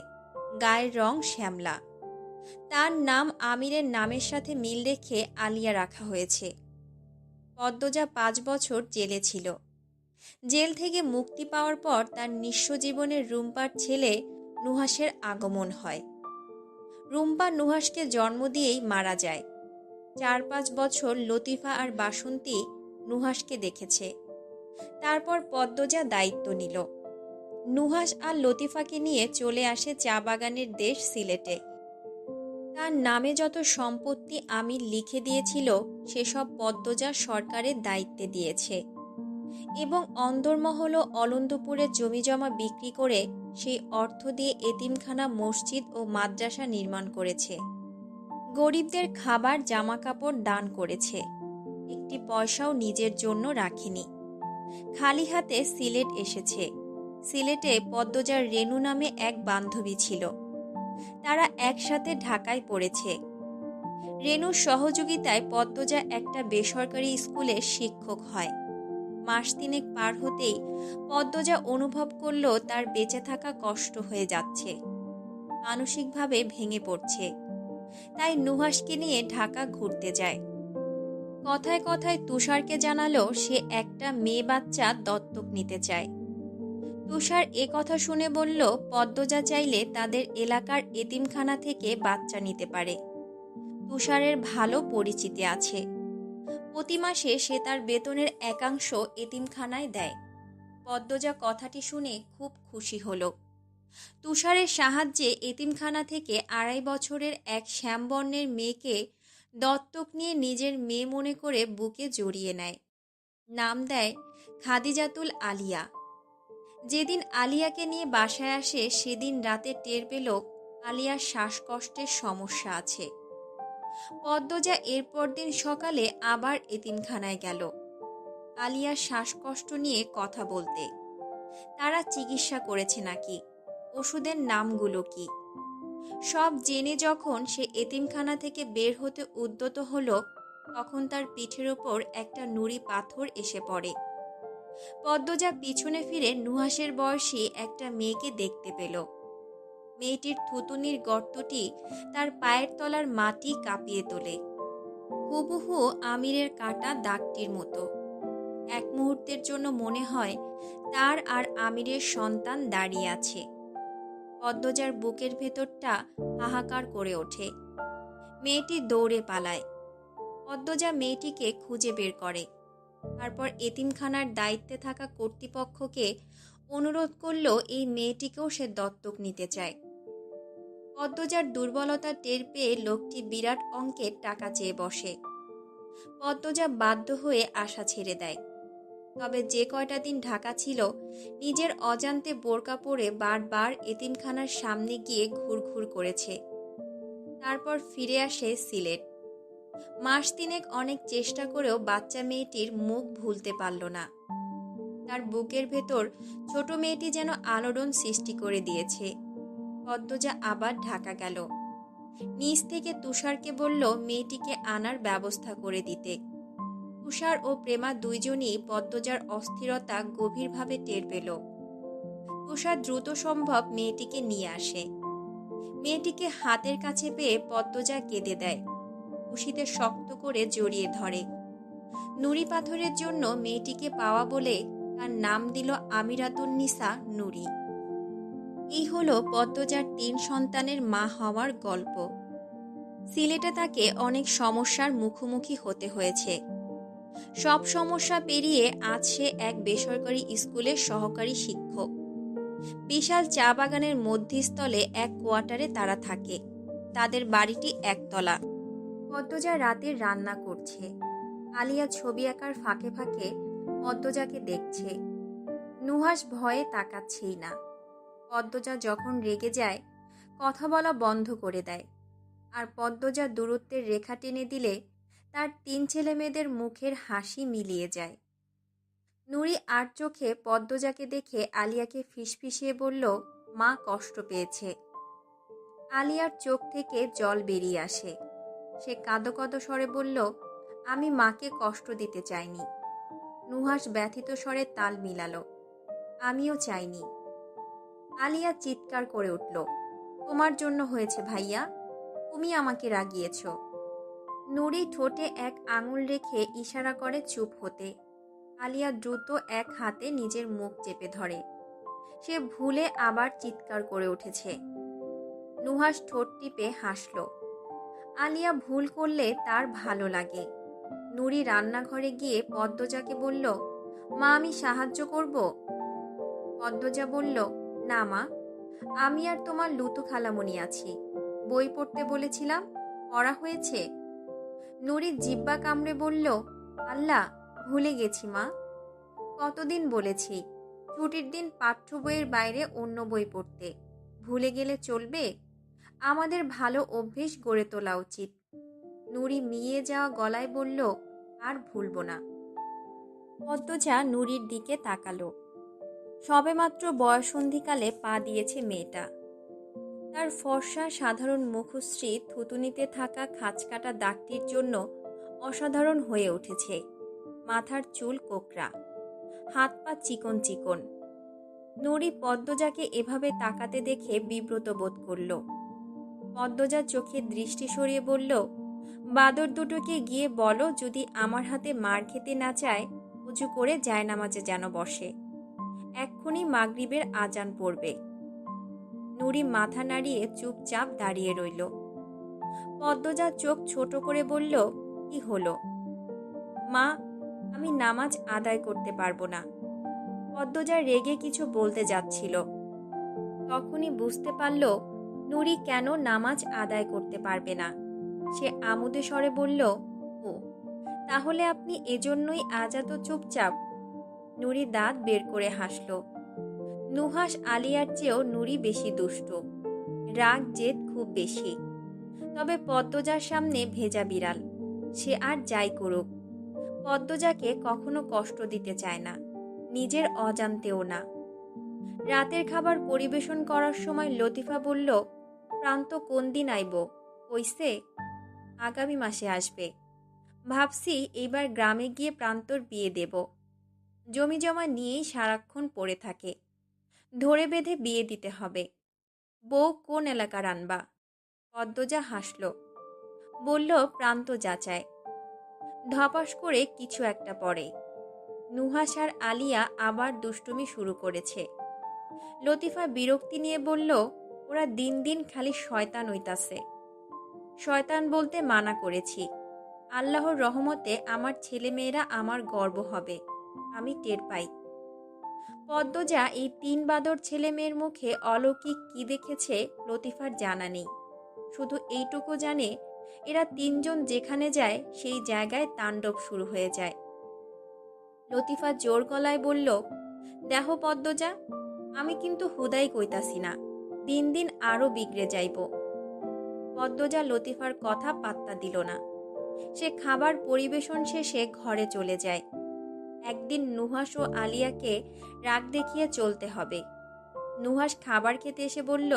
গায়ের রং শ্যামলা। তার নাম আমিরের নামের সাথে মিল রেখে আলিয়া রাখা হয়েছে। পদ্মজা 5 বছর জেলে ছিল। জেল থেকে মুক্তি পাওয়ার পর তার নিঃস্ব জীবনের রুম্পার ছেলে নুহাসের আগমন হয়। রুম্পা নুহাসকে জন্ম দিয়েই মারা যায়। 4-5 বছর লতিফা আর বাসন্তী নুহাসকে দেখেছে। তারপর পদ্মজা দায়িত্ব নিল। নুহাস আর লতিফাকে নিয়ে চলে আসে চা বাগানের দেশ সিলেটে। তার নামে যত সম্পত্তি আমির লিখে দিয়েছিল সেসব পদ্মজা সরকারের দায়িত্বে দিয়েছে এবং অন্দরমহল ও অলন্দপুরের জমিজমা বিক্রি করে সেই অর্থ দিয়ে এতিমখানা, মসজিদ ও মাদ্রাসা নির্মাণ করেছে। গরিবদের খাবার, জামাকাপড় দান করেছে। একটি পয়সাও নিজের জন্য রাখেনি। খালি হাতে সিলেট এসেছে। সিলেটে পদ্মজার রেনু নামে এক বান্ধবী ছিল। তারা একসাথে ঢাকায় পড়েছে। রেনুর সহযোগিতায় পদ্মজা একটা বেসরকারি স্কুলে শিক্ষক হয়। মাস 3 পার হতেই পদ্মজা অনুভব করল তার বেঁচে থাকা কষ্ট হয়ে যাচ্ছে, মানসিকভাবে ভেঙে পড়ছে। তাই নুহাসকে নিয়ে ঢাকা ঘুরতে যায়। কথায় কথায় তুষারকে জানালো সে একটা মেয়ে বাচ্চা দত্তক নিতে চায়। তুষার কথা শুনে বলল, পদ্মজা চাইলে তাদের এলাকার এতিমখানা থেকে বাচ্চা নিতে পারে। তুষারের ভালো পরিচিতি আছে। প্রতি মাসে সে তার বেতনের একাংশ এতিমখানায় দেয়। পদ্মজা কথাটি শুনে খুব খুশি হলো। তুষারের সাহায্যে এতিমখানা থেকে 2.5 বছরের এক শ্যামবর্ণের মেয়েকে দত্তক নিয়ে নিজের মেয়ে মনে করে বুকে জড়িয়ে নেয়। নাম দেয় খাদিজাতুল আলিয়া। যেদিন আলিয়াকে নিয়ে বাসায় আসে সেদিন রাতে টের পেল আলিয়ার শ্বাসকষ্টের সমস্যা আছে। পদ্মজা এরপর দিন সকালে আবার এতিমখানায় গেল আলিয়ার শ্বাসকষ্ট নিয়ে কথা বলতে। তারা চিকিৎসা করেছে নাকি, ওষুধের নামগুলো কি, সব জেনে যখন সে এতিমখানা থেকে বের হতে উদ্যত হলো তখন তার পিঠের ওপর একটা নুড়ি পাথর এসে পড়ে। পদ্মজা পিছনে ফিরে নুহাসের বয়সী একটা মেয়েকে দেখতে পেল। মেয়েটির থুতুনির গর্তটি তার পায়ের তলার মাটি কাঁপিয়ে তোলে। হুবহু আমিরের কাটা দাগটির মতো। এক মুহূর্তের জন্য মনে হয় তার আর আমিরের সন্তান দাঁড়িয়ে আছে। পদ্মজার বুকের ভেতরটা হাহাকার করে ওঠে। মেয়েটি দৌড়ে পালায়। পদ্মজা মেয়েটিকে খুঁজে বের করে। তারপর এতিমখানার দায়িত্বে থাকা কর্তৃপক্ষকে অনুরোধ করল এই মেয়েটিকেও সে দত্তক নিতে চায়। পদ্মজার দুর্বলতা টের পেয়ে লোকটি বিরাট অঙ্কের টাকা চেয়ে বসে। পদ্মজা বাধ্য হয়ে আশা ছেড়ে দেয়। তবে যে কয়টা দিন ঢাকা ছিল নিজের অজান্তে বোরকা পরে বারবার এতিমখানার সামনে গিয়ে ঘুরঘুর করেছে। তারপর ফিরে আসে সিলেট। মাস 3 অনেক চেষ্টা করেও বাচ্চা মেয়েটির মুখ ভুলতে পারল না। তার বুকের ভেতর ছোট মেয়েটি যেন আলোড়ন সৃষ্টি করে দিয়েছে। পদ্মজা আবার ঢাকা গেল। নিচ থেকে তুষারকে বলল মেয়েটিকে আনার ব্যবস্থা করে দিতে। তুষার ও প্রেমা দুইজনই পদ্মজার অস্থিরতা গভীরভাবে টের পেল। তুষার দ্রুত সম্ভব মেয়েটিকে নিয়ে আসে। মেয়েটিকে হাতের কাছে পেয়ে পদ্মজা কেঁদে দেয়, খুশিতে শক্ত করে জড়িয়ে ধরে। নুরি পাথরের জন্য মেয়েটিকে পাওয়া বলে তার নাম দিল আমিরাতুন্নিসা নুরি। এই হলো পদ্মজার ৩ সন্তানের মা হওয়ার গল্প। সিলেটে তাকে অনেক সমস্যার মুখোমুখি হতে হয়েছে। সব সমস্যা পেরিয়ে আজ সে এক বেসরকারি স্কুলের সহকারী শিক্ষক। বিশাল চা বাগানের মধ্যস্থলে এক কোয়ার্টারে তারা থাকে। তাদের বাড়িটি একতলা। পদ্মজা রাতের রান্না করছে। আলিয়া ছবি আঁকার ফাঁকে ফাঁকে পদ্মজাকে দেখছে। নুহাস ভয়ে তাকাচ্ছেই না। পদ্মজা যখন রেগে যায় কথা বলা বন্ধ করে দেয়। আর পদ্মজা দূরত্বের রেখা টেনে দিলে তার ৩ ছেলে মেয়েদের মুখের হাসি মিলিয়ে যায়। নুরি আর চোখে পদ্মজাকে দেখে আলিয়াকে ফিসফিসিয়ে বলল, মা কষ্ট পেয়েছে। আলিয়ার চোখ থেকে জল বেরিয়ে আসে। সে কাঁদো কাঁদো স্বরে বলল, আমি মাকে কষ্ট দিতে চাইনি। নুহাস ব্যথিত স্বরে তাল মিলালো, আমিও চাইনি। আলিয়া চিৎকার করে উঠল, তোমার জন্য হয়েছে ভাইয়া, তুমি আমাকে রাগিয়েছ। নুরি ঠোঁটে এক আঙুল রেখে ইশারা করে চুপ হতে। আলিয়া দ্রুত এক হাতে নিজের মুখ চেপে ধরে। সে ভুলে আবার চিৎকার করে উঠেছে। নুহাস ঠোঁট টিপে হাসল। আলিয়া ভুল করলে তার ভালো লাগে। নুরি রান্নাঘরে গিয়ে পদ্মজাকে বলল, মা আমি সাহায্য করব? পদ্মজা বলল, না মা, আমি আর তোমার লুতু খালামণি আছি। বই পড়তে বলেছিলাম, পড়া হয়েছে? নুরি জিব্বা কামড়ে বলল, আল্লাহ, ভুলে গেছি মা। কতদিন বলেছি ছুটির দিন পাঠ্য বইয়ের বাইরে অন্য বই পড়তে, ভুলে গেলে চলবে? আমাদের ভালো অভ্যেস গড়ে তোলা উচিত। নুরি মিয়ে যাওয়া গলায় বলল, আর ভুলবো না। পদ্মজা নুরির দিকে তাকালো। সবেমাত্র বয়ঃসন্ধিকালে পা দিয়েছে মেয়েটা। তার ফর্সা সাধারণ মুখশ্রী থুতুনিতে থাকা খাঁচকাটা দাগটির জন্য অসাধারণ হয়ে উঠেছে। মাথার চুল কোকড়া, হাত পা চিকন চিকন। নুরি পদ্মজাকে এভাবে তাকাতে দেখে বিব্রত বোধ করল। পদ্মজা চোখে দৃষ্টি সরিয়ে বলল, বাদর দুটোকে গিয়ে বলো যদি আমার হাতে মার খেতে না চায়, উঁচু করে জায়নামাজে যেন বসে। এক্ষুনি মাগরিবের আজান পড়বে। নুরি মাথা নাড়িয়ে চুপচাপ দাঁড়িয়ে রইল। পদ্মজা চোখ ছোট করে বলল, কি হলো? মা, আমি নামাজ আদায় করতে পারবো না। পদ্মজা রেগে কিছু বলতে যাচ্ছিল। তখনই বুঝতে পারল নুরি কেন নামাজ আদায় করতে পারবে না। সে আমুদে স্বরে বলল, ও তাহলে আপনি এজন্যই আজ এত চুপচাপ? নুরি দাঁত বের করে হাসল। নুহাস আলিয়ার চেয়েও নুরি বেশি দুষ্ট, রাগ জেদ খুব বেশি। তবে পদ্মজার সামনে ভেজা বিড়াল, সে আর যাই করুক পদ্মজাকে কখনো কষ্ট দিতে চায় না, নিজের অজান্তেও না। রাতের খাবার পরিবেশন করার সময় লতিফা বলল, প্রান্ত কোন দিন আইব? কইছে আগামী মাসে আসবে। ভাবছি এইবার গ্রামে গিয়ে প্রান্তর বিয়ে দেব। জমি জমা নিয়েই সারাক্ষণ পড়ে থাকে, ধরে বেঁধে বিয়ে দিতে হবে। বউ কোন এলাকার আনবা? পদ্মজা হাসল, বলল প্রান্ত যাচায়। ধপাস করে কিছু একটা পড়ে। নুহাস আর আলিয়া আবার দুষ্টুমি শুরু করেছে। লতিফা বিরক্তি নিয়ে বলল, ওরা দিন দিন খালি শয়তান হইতাছে। শয়তান বলতে মানা করেছি। আল্লাহর রহমতে আমার ছেলে মেয়েরা আমার গর্ব হবে, আমি টের পাই। পদ্মজা এই ৩ বাদর ছেলে মেয়ের মুখে অলৌকিক কি দেখেছে লতিফার জানা নেই। শুধু এইটুকু জানে এরা ৩ জন যেখানে যায় সেই জায়গায় তাণ্ডব শুরু হয়ে যায়। লতিফা জোর গলায় বলল, দেহ পদ্মজা, আমি কিন্তু হুদাই কইতাছি না, দিন দিন আরো বিগড়ে যাইব। পদ্মজা লতিফার কথা পাত্তা দিল না। সে খাবার পরিবেশন শেষে ঘরে চলে যায়। একদিন নুহাস ও আলিয়াকে রাগ দেখিয়ে চলতে হবে। নুহাস খাবার খেতে এসে বলল,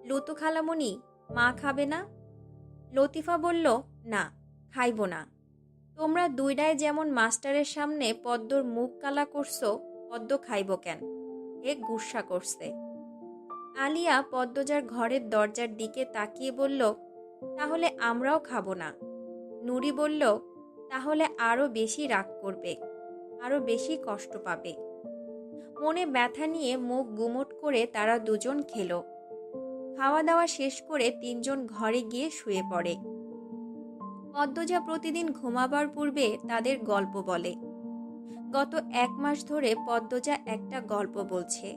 লুতু খালামণি, মা খাবে না? লতিফা বলল, না, খাইব না। তোমরা দুইটায় যেমন মাস্টারের সামনে পদ্মর মুখ কালা করছো, পদ্ম খাইব কেন? এ গুস্সা করছে। আলিয়া পদ্মজার ঘরের দরজার দিকে তাকিয়ে বলল, তাহলে আমরাও খাবো না। নুরি বলল, তাহলে আরো বেশি রাগ করবে, আরো বেশি কষ্ট পাবে। মনে ব্যথা নিয়ে মুখ গুমট করে তারা দুজন খেলো। খাওয়া দাওয়া শেষ করে তিনজন ঘরে গিয়ে শুয়ে পড়ে। পদ্মজা প্রতিদিন ঘুমাবার পূর্বে তাদের গল্প বলে। গত 1 মাস ধরে পদ্মজা একটা গল্প বলছে।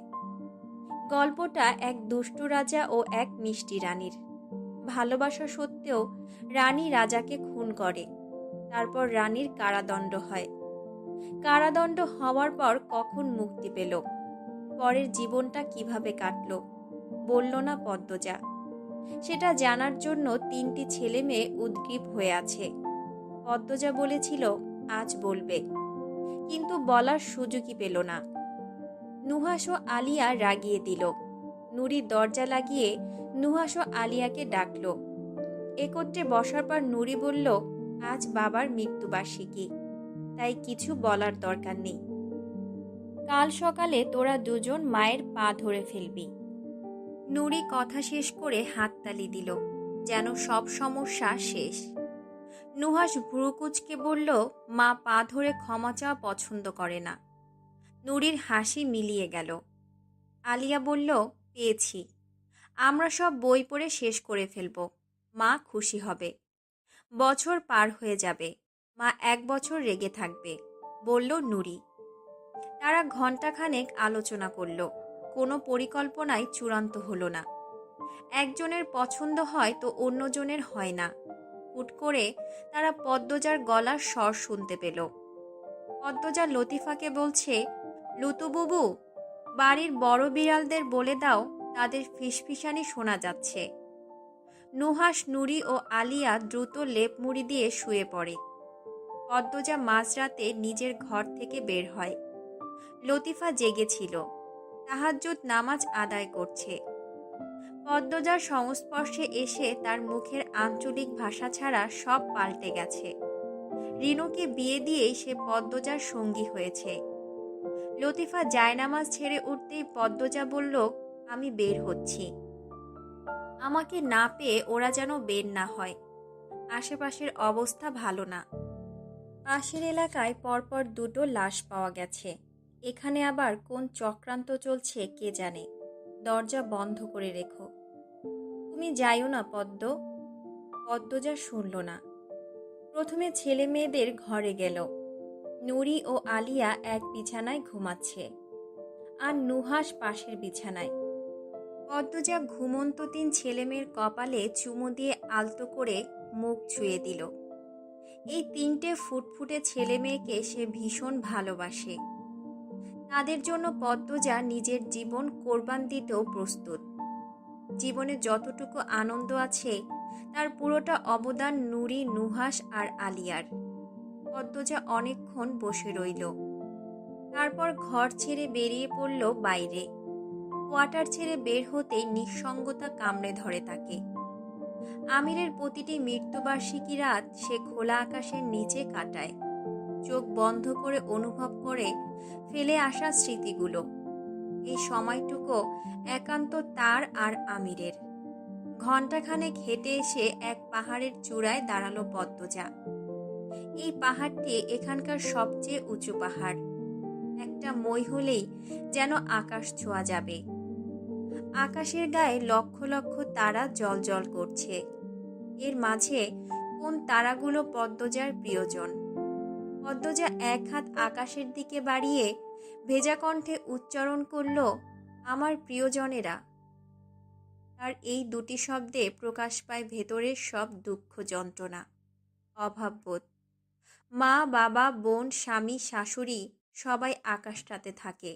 গল্পটা এক দুষ্টু রাজা ও এক মিষ্টি রানীর। ভালোবাসা সত্ত্বেও রানী রাজাকে খুন করে। তারপর রানীর কারাদণ্ড হয়। কারাদণ্ড হওয়ার পর কখন মুক্তি পেল, পরের জীবনটা কিভাবে কাটল, বলল না পদ্মজা। সেটা জানার জন্য 3টি ছেলে মেয়ে উদ্গ্রীব হয়ে আছে। পদ্মজা বলেছিল আজ বলবে, কিন্তু বলার সুযোগই পেল না। নুহাস ও আলিয়া রাগিয়ে দিল। নুরি দরজা লাগিয়ে নুহাস ও আলিয়াকে ডাকল। একত্রে বসার পর নুরি বলল, আজ বাবার মৃত্যুবার্ষিকী, তাই কিছু বলার দরকার নেই। কাল সকালে তোরা দুজন মায়ের পা ধরে ফেলবি। নুরি কথা শেষ করে হাততালি দিল, যেন সব সমস্যা শেষ। নুহাস ভ্রুকুচকে বলল, মা পা ধরে ক্ষমা চাওয়া পছন্দ করে না। নুরির হাসি মিলিয়ে গেল। আলিয়া বলল, পেয়েছি, আমরা সব বই পড়ে শেষ করে ফেলব, মা খুশি হবে। বছর পার হয়ে যাবে, মা 1 বছর রেগে থাকবে, বলল নুরি। তারা ঘণ্টাখানেক আলোচনা করল। কোনো পরিকল্পনাই চূড়ান্ত হলো না। একজনের পছন্দ হয় তো অন্যজনের হয় না। হুট করে তারা পদ্মজার গলার স্বর শুনতে পেল। পদ্মজা লতিফাকে বলছে, লুতুবুবু, বাড়ির বড় বিড়ালদের বলে দাও তাদের ফিসফিসানি শোনা যাচ্ছে। নুহাস, নুরি ও আলিয়া দ্রুত লেপ মুড়ি দিয়ে শুয়ে পড়ে। পদ্মজা মাঝরাতে নিজের ঘর থেকে বের হয়। লতিফা জেগেছিল, তাহাজ্জুদ নামাজ আদায় করছে। পদ্মজার সংস্পর্শে এসে তার মুখের আঞ্চলিক ভাষা ছাড়া সব পাল্টে গেছে। রিনুকে বিয়ে দিয়েই সে পদ্মজার সঙ্গী হয়েছে। লতিফা জায়নামাজ ছেড়ে উঠতেই পদ্মজা বলল, আমি বের হচ্ছি। আমাকে না পেয়ে ওরা যেন বের না হয়। আশেপাশের অবস্থা ভালো না। পাশের এলাকায় পরপর 2টো লাশ পাওয়া গেছে। এখানে আবার কোন চক্রান্ত চলছে কে জানে। দরজা বন্ধ করে রেখো। তুমি যাইও না পদ্ম। পদ্মজা শুনল না। প্রথমে ছেলে মেয়েদের ঘরে গেল। নুরি ও আলিয়া এক বিছানায় ঘুমাচ্ছে, আর নুহাস পাশের বিছানায়। পদ্মজা ঘুমন্ত 3 ছেলে মেয়ের কপালে চুমু দিয়ে আলতো করে মুখ ছুঁয়ে দিল। এই 3টে ফুটফুটে ছেলে মেয়েকে সে ভীষণ ভালোবাসে। তাদের জন্য পদ্মজা নিজের জীবন কোরবান দিতেও প্রস্তুত। জীবনে যতটুকু আনন্দ আছে তার পুরোটা অবদান নুরি, নুহাস আর আলিয়ার। পদ্মজা অনেকক্ষণ বসে রইল। তারপর ঘর ছেড়ে বেরিয়ে পড়ল বাইরে। কোয়ার্টার ছেড়ে বের হতেই নিঃসঙ্গতা কামড়ে ধরে তাকে। আমিরের প্রতিটি মৃত্যুবার্ষিকী রাত সে খোলা আকাশের নিচে কাটায়। চোখ বন্ধ করে অনুভব করে ফেলে আসা স্মৃতিগুলো। এই সময়টুকু একান্ত তার আর আমিরের। ঘণ্টাখানেক হেঁটে এসে এক পাহাড়ের চূড়ায় দাঁড়ালো পদ্মজা। এই পাহাড়টি এখানকার সবচেয়ে উঁচু পাহাড়। একটা মই হলেই যেন আকাশ ছোঁয়া যাবে। আকাশের গায়ে লক্ষ লক্ষ তারা জ্বলজ্বল করছে। এর মাঝে কোন তারাগুলো পদ্মজার প্রিয়জন? পদ্মজা এক হাত আকাশের দিকে বাড়িয়ে ভেজা কণ্ঠে উচ্চারণ করল, আমার প্রিয়জনেরা। তার এই 2টি শব্দে প্রকাশ পায় ভেতরের সব দুঃখ, যন্ত্রণা, অভাববোধ। মা, বাবা, বোন, স্বামী, শাশুড়ি সবাই আকাশটাতে থাকে,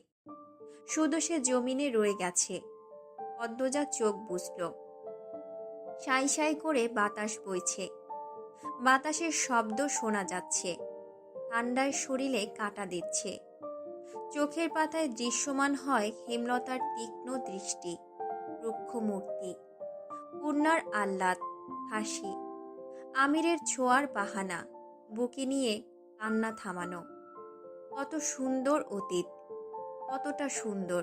শুধু সে জমিনে রয়ে গেছে। পদ্মজা চোখ বুঝল। সাই সাই করে বাতাস বইছে। বাতাসের শব্দ শোনা যাচ্ছে। ঠান্ডায় শরীরে কাঁটা দিচ্ছে। চোখের পাতায় দৃশ্যমান হয় হেমলতার তীক্ষ্ণ দৃষ্টি, রুক্ষ মূর্তি, পূর্ণার আহ্লাদ, হাসি, আমিরের ছোঁয়ার বাহানা, বুকে নিয়ে কান্না থামানো। কত সুন্দর অতীত, কতটা সুন্দর।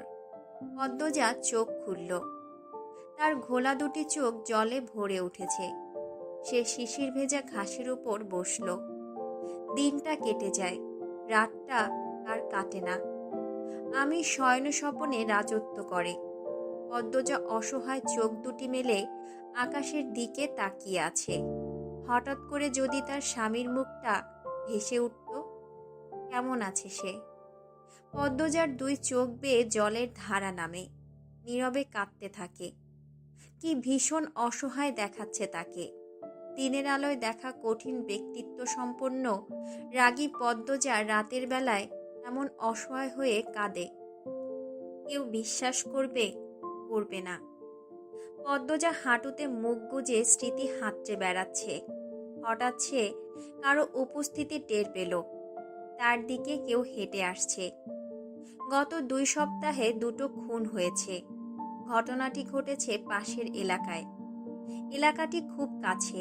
পদ্মজা চোখ খুলল। তার ঘোলা দুটি চোখ জলে ভরে উঠেছে। সে শিশির ভেজা ঘাসের উপর বসল। দিনটা কেটে যায়, রাতটা আর কাটে না। আমি শয়ন স্বপনে রাজত্ব করে। পদ্মজা অসহায় চোখ দুটি মেলে আকাশের দিকে তাকিয়ে আছে। হঠাৎ করে যদি তার স্বামীর মুখটা ভেসে উঠত, কেমন আছে সে? পদ্মজার দুই চোখ বেয়ে জলের ধারা নামে, নীরবে কাঁদতে থাকে। কি ভীষণ অসহায় দেখাচ্ছে তাকে। দিনের আলোয় দেখা কঠিন ব্যক্তিত্ব সম্পন্ন রাগী পদ্মজা রাতের বেলায় এমন অসহায় হয়ে কাঁদে। কেউ বিশ্বাস করবে? করবে না। পদ্মজা হাঁটুতে মুখ গুজে স্মৃতি হাতড়ে বেড়াচ্ছে। হঠাৎ সে কারো উপস্থিতি টের পেল। তার দিকে কেউ হেঁটে আসছে। গত 2 সপ্তাহে 2টো খুন হয়েছে। ঘটনাটি ঘটেছে পাশের এলাকায়। এলাকাটি খুব কাছে।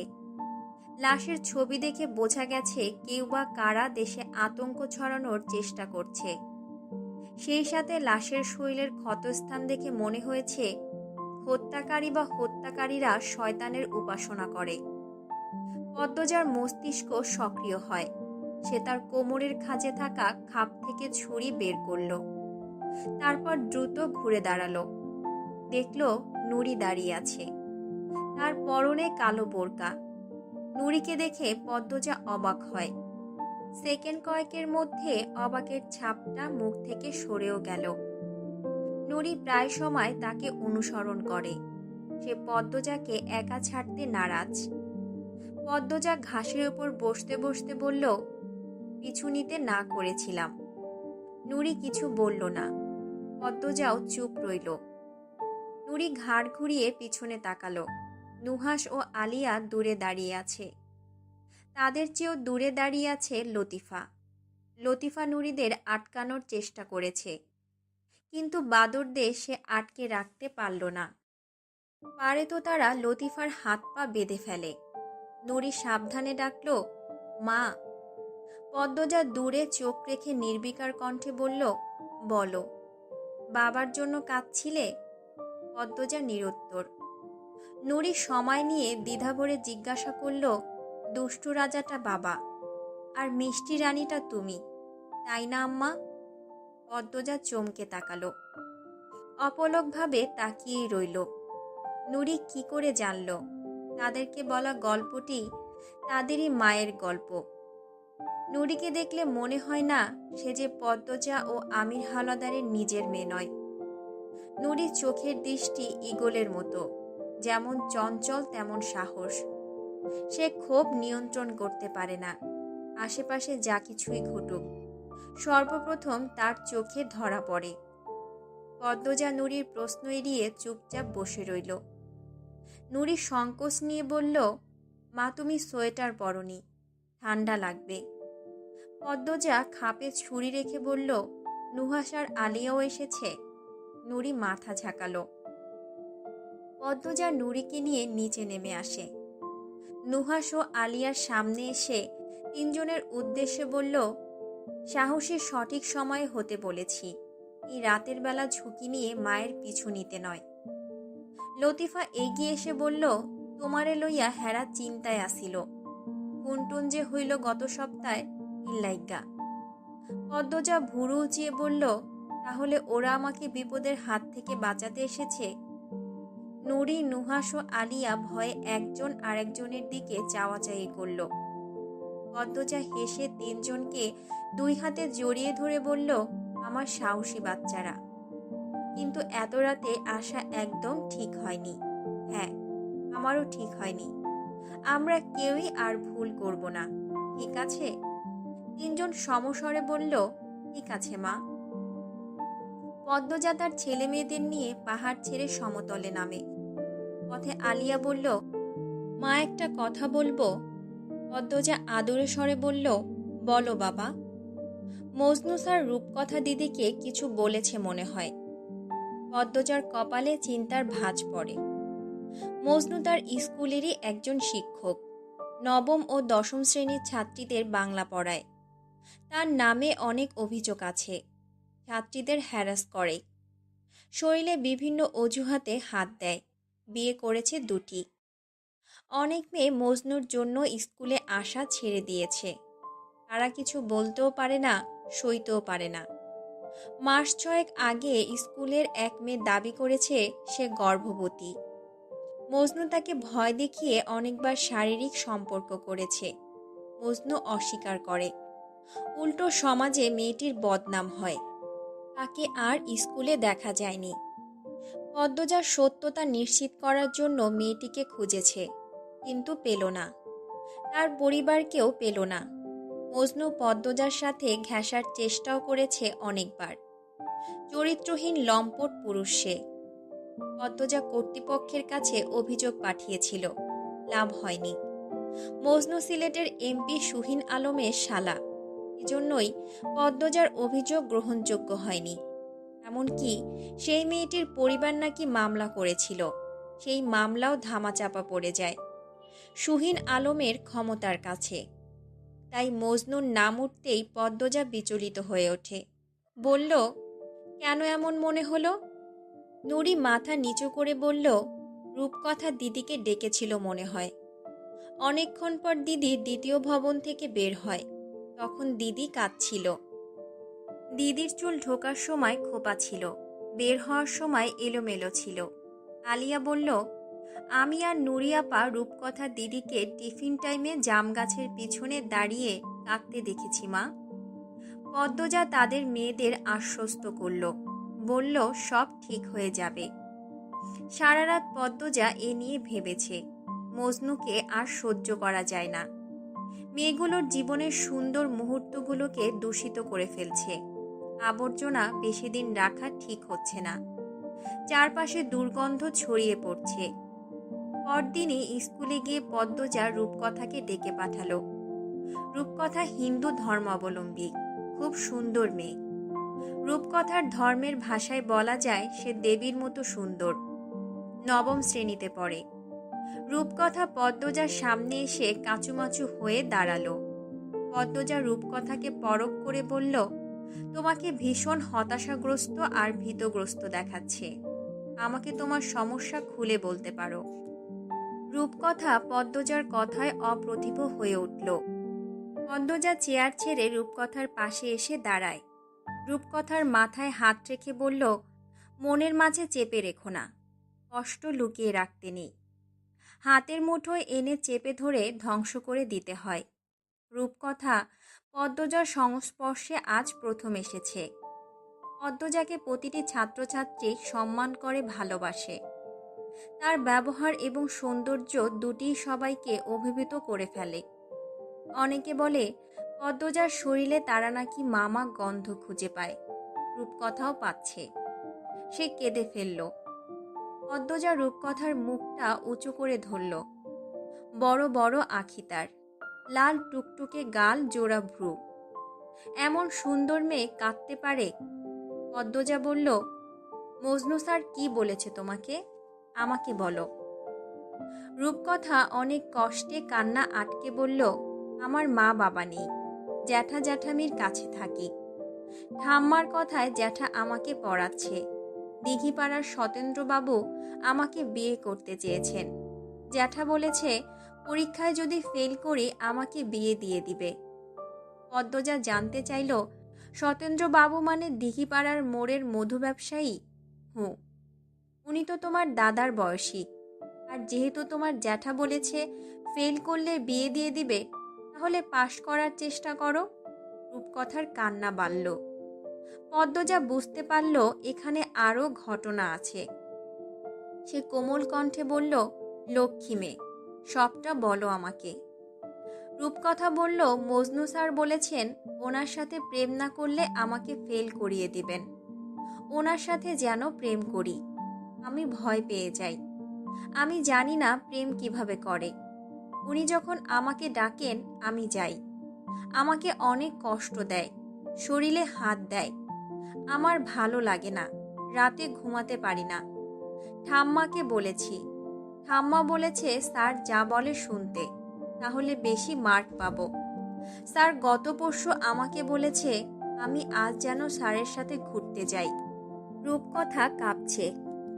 লাশের ছবি দেখে বোঝা গেছে কেউ বা কারা দেশে আতঙ্ক ছড়ানোর চেষ্টা করছে। সেই সাথে লাশের শরীরের ক্ষতস্থান দেখে মনে হয়েছে হত্যাকারী বা হত্যাকারীরা শয়তানের উপাসনা করে। পদ্মজার মস্তিষ্ক সক্রিয় হয়। সে তার কোমরের খাঁজে থাকা খাপ থেকে ছুরি বের করল। তারপর দ্রুত ঘুরে দাঁড়ালো। দেখল নুরি দাঁড়িয়ে আছে। তার পরনে কালো বোরকা। নুরিকে দেখে পদ্মজা অবাক হয়। সেকেন্ড কয়েকের মধ্যে অবাকের ছাপটা মুখ থেকে সরেও গেল। নুরি প্রায় সময় তাকে অনুসরণ করে। সে পদ্মজাকে একা ছাড়তে নারাজ। পদ্মজা ঘাসের উপর বসতে বসতে বলল, পিছু নিতে না করেছিলাম। নুরি কিছু বলল না। পদ্মজাও চুপ রইল। নুরি ঘাড় ঘুরিয়ে পিছনে তাকালো। নুহাস ও আলিয়া দূরে দাঁড়িয়ে আছে। তাদের চেয়েও দূরে দাঁড়িয়ে আছে লতিফা। লতিফা নুরিদের আটকানোর চেষ্টা করেছে, কিন্তু বাদরদের সে আটকে রাখতে পারল না। পারে তো তারা লতিফার হাত পা বেঁধে ফেলে। নুরি সাবধানে ডাকলো, মা। পদ্মজা দূরে চোখ রেখে নির্বিকার কণ্ঠে বলল, বলো, বাবার জন্য কাঁদছিলে? পদ্মজা নিরুত্তর। নুরি সময় নিয়ে দ্বিধা ভরে জিজ্ঞাসা করল, দুষ্টু রাজাটা বাবা, আর মিষ্টি রানীটা তুমি, তাই না আম্মা? পদ্মজা চমকে তাকালো। অপলকভাবে তাকিয়েই রইল। নুরি কি করে জানল তাদেরকে বলা গল্পটি তাদেরই মায়ের গল্প? নুরিকে দেখলে মনে হয় না সে যে পদ্মজা ও আমির হাওলাদারের নিজের মেয়ে নয়। নুরির চোখের দৃষ্টি ঈগলের মতো, যেমন চঞ্চল তেমন সাহস। সে ক্ষোভ নিয়ন্ত্রণ করতে পারে না। আশেপাশে যা কিছুই ঘটুক, সর্বপ্রথম তার চোখে ধরা পড়ে। পদ্মজা নুরির প্রশ্ন এড়িয়ে চুপচাপ বসে রইল। নুরি সংকোচ নিয়ে বলল, মা, তুমি সোয়েটার পরনি, ঠান্ডা লাগবে। পদ্মজা খাপে ছুরি রেখে বলল, নুহাস আর আলিয়াও এসেছে। নুরি মাথা ঝাঁকালো। পদ্মজা নুরিকে নিয়ে নিচে নেমে আসে। নুহাস ও আলিয়ার সামনে এসে তিনজনের উদ্দেশ্যে বলল, সাহসী সঠিক সময়ে হতে বলেছি। এই রাতের বেলা ঝুঁকি নিয়ে মায়ের পিছু নিতে নয়। লতিফা এগিয়ে এসে বলল, তোমারে লইয়া হেরা চিন্তায় আসিল। খুনটুন যে হইল গত সপ্তাহে, ইল্লাইগা। পদ্মজা ভুরু উঁচিয়ে বলল, তাহলে ওরা আমাকে বিপদের হাত থেকে বাঁচাতে এসেছে? নুরি, নুহাস ও আলিয়া ভয়ে একজন আরেকজনের দিকে চাওয়াচাই করল। পদ্মজা হেসে তিনজনকে 2 হাতে জড়িয়ে ধরে বলল, আমার সাহসী বাচ্চারা। কিন্তু এত রাতে আসা একদম ঠিক হয়নি। হ্যাঁ, আমারও ঠিক হয়নি। আমরা কেউই আর ভুল করব না, ঠিক আছে? তিনজন সমস্বরে বলল, ঠিক আছে মা। পদ্মজা তার ছেলে মেয়েদের নিয়ে পাহাড় ছেড়ে সমতলে নামে। পথে আলিয়া বলল, মা, একটা কথা বলবো? পদ্মজা আদরে স্বরে বলল, বলো বাবা। মজনু স্যার রূপকথা দিদিকে কিছু বলেছে মনে হয়। পদ্মজার কপালে চিন্তার ভাঁজ পড়ে। মজনু তার স্কুলেরই একজন শিক্ষক। নবম ও দশম শ্রেণীর ছাত্রীদের বাংলা পড়ায়। তার নামে অনেক অভিযোগ আছে। ছাত্রীদের হ্যারাস করে, শরীরে বিভিন্ন অজুহাতে হাত দেয়। বিয়ে করেছে 2টি। অনেক মেয়ে মজনুর জন্য স্কুলে আসা ছেড়ে দিয়েছে। তারা কিছু বলতেও পারে না, সইতেও পারে না। মাস 6 আগে স্কুলের এক মেয়ে দাবি করেছে সে গর্ভবতী। মজনু তাকে ভয় দেখিয়ে অনেকবার শারীরিক সম্পর্ক করেছে। মজনু অস্বীকার করে। উল্টো সমাজে মেয়েটির বদনাম হয়। তাকে আর স্কুলে দেখা যায়নি। পদ্মজার সত্যতা নিশ্চিত করার জন্য মেয়েটিকে খুঁজেছে, কিন্তু পেল না। তার পরিবারকেও পেল না। মজনু পদ্মজার সাথে ঘেঁষার চেষ্টাও করেছে অনেকবার। চরিত্রহীন লম্পট পুরুষ সে। পদ্মজা কর্তৃপক্ষের কাছে অভিযোগ পাঠিয়েছিল, লাভ হয়নি। মজনু সিলেটের এমপি সুহিন আলমের শালা, এজন্যই পদ্মজার অভিযোগ গ্রহণযোগ্য হয়নি। এমনকি সেই মেয়েটির পরিবার নাকি মামলা করেছিল, সেই মামলাও ধামাচাপা পড়ে যায় সুহিন আলমের ক্ষমতার কাছে। তাই মজনুর নাম উঠতেই পদ্মজা বিচলিত হয়ে ওঠে। বলল, কেন এমন মনে হলো? নুরি মাথা নিচু করে বলল, রূপকথা দিদিকে ডেকেছিল মনে হয়। অনেকক্ষণ পর দিদি দ্বিতীয় ভবন থেকে বের হয়। তখন দিদি কাঁদছিল। দিদির চুল ঢোকার সময় খোপা ছিল, বের হওয়ার সময় এলোমেলো ছিল। আলিয়া বলল, আমি আর নুরি আপা রূপকথা দিদিকে টিফিন টাইমে জাম গাছের পিছনে দাঁড়িয়ে কাঁদতে দেখেছি মা। পদ্মজা তাদের মেয়েদের আশ্বস্ত করল, বলল সব ঠিক হয়ে যাবে। সারা রাত পদ্মজা এ নিয়ে ভেবেছে। মজনুকে আর সহ্য করা যায় না। মেয়েগুলোর জীবনের সুন্দর মুহূর্তগুলোকে দূষিত করে ফেলছে। আবর্জনা বেশি দিন রাখা ঠিক হচ্ছে না। চারপাশে দুর্গন্ধ ছড়িয়ে পড়ছে। পরদিনই স্কুলে গিয়ে পদ্মজা রূপকথাকে ডেকে পাঠালো। রূপকথা হিন্দু ধর্মাবলম্বী, খুব সুন্দর মেয়ে। রূপকথার ধর্মের ভাষায় বলা যায় সে দেবীর মতো সুন্দর। নবম শ্রেণীতে পড়ে। রূপকথা পদ্মজার সামনে এসে কাঁচুমাচু হয়ে দাঁড়ালো। পদ্মজা রূপকথাকে পরখ করে বলল, তোমাকে ভীষণ হতাশাগ্রস্ত আর ভীতগ্রস্ত দেখাচ্ছে। আমাকে তোমার সমস্যা খুলে বলতে পারো। রূপকথা পদ্মজার কথায় অপ্রতিভ হয়ে উঠল। পদ্মজা চেয়ার ছেড়ে রূপকথার পাশে এসে দাঁড়ায়। রূপকথার মাথায় হাত রেখে বলল, মনের মাঝে চেপে রেখো না, কষ্ট লুকিয়ে রাখতে নেই। হাতের মুঠোয় এনে চেপে ধরে ধ্বংস করে দিতে হয়। রূপকথা পদ্মজার সংস্পর্শে আজ প্রথম এসেছে। পদ্মজাকে প্রতিটি ছাত্রছাত্রী সম্মান করে, ভালোবাসে। তার ব্যবহার এবং সৌন্দর্য দুটিই সবাইকে অভিভূত করে ফেলে। অনেকে বলে পদ্মজার শরীরে তারা নাকি মামা গন্ধ খুঁজে পায়। রূপকথাও পাচ্ছে। সে কেঁদে ফেলল। পদ্মজা রূপকথার মুখটা উঁচু করে ধরল। বড় বড় আঁখি তার, লাল টুকটুকে গাল, জোড়া ভ্রু। এমন সুন্দর মেয়ে কাঁদতে পারে? পদ্মজা বলল, মজনু স্যার কি বলেছে তোমাকে? আমাকে বলো। রূপকথা অনেক কষ্টে কান্না আটকে বলল, আমার মা বাবা নেই, জ্যাঠা জ্যাঠামির কাছে থাকি। ঠাম্মার কথায় জ্যাঠা আমাকে পড়াচ্ছে। দিঘিপাড়ার সতেন্দ্রবাবু আমাকে বিয়ে করতে চেয়েছেন। জ্যাঠা বলেছে পরীক্ষায় যদি ফেল করি আমাকে বিয়ে দিয়ে দিবে। পদ্মজা জানতে চাইল, সতেন্দ্রবাবু মানে দিঘিপাড়ার মোড়ের মধু ব্যবসায়ী? হুঁ। উনি তো তোমার দাদার বয়সী। আর যেহেতু তোমার জ্যাঠা বলেছে ফেল করলে বিয়ে দিয়ে দিবে, তাহলে পাশ করার চেষ্টা করো। রূপকথার কান্না বাড়ল। পদ্মজা বুঝতে পারল এখানে আরও ঘটনা আছে। সে কোমল কণ্ঠে বলল, লক্ষ্মী মেয়ে, সবটা বলো আমাকে। রূপকথা বলল, মজনু স্যার বলেছেন ওনার সাথে প্রেম না করলে আমাকে ফেল করিয়ে দিবেন। ওনার সাথে যেন প্রেম করি। আমি ভয় পেয়ে যাই। আমি জানি না প্রেম কিভাবে করে। উনি যখন আমাকে ডাকেন আমি যাই। আমাকে অনেক কষ্ট দেয়, শরীরে হাত দেয়। আমার ভালো লাগে না, রাতে ঘুমাতে পারি না। ঠাম্মাকে বলেছি, ঠাম্মা বলেছে স্যার যা বলে শুনতে। তাহলে বেশি মার্ক পাবো। স্যার গত পরশু আমাকে বলেছে আমি আজ যেন স্যারের সাথে ঘুরতে যাই। রূপকথা কাঁপছে,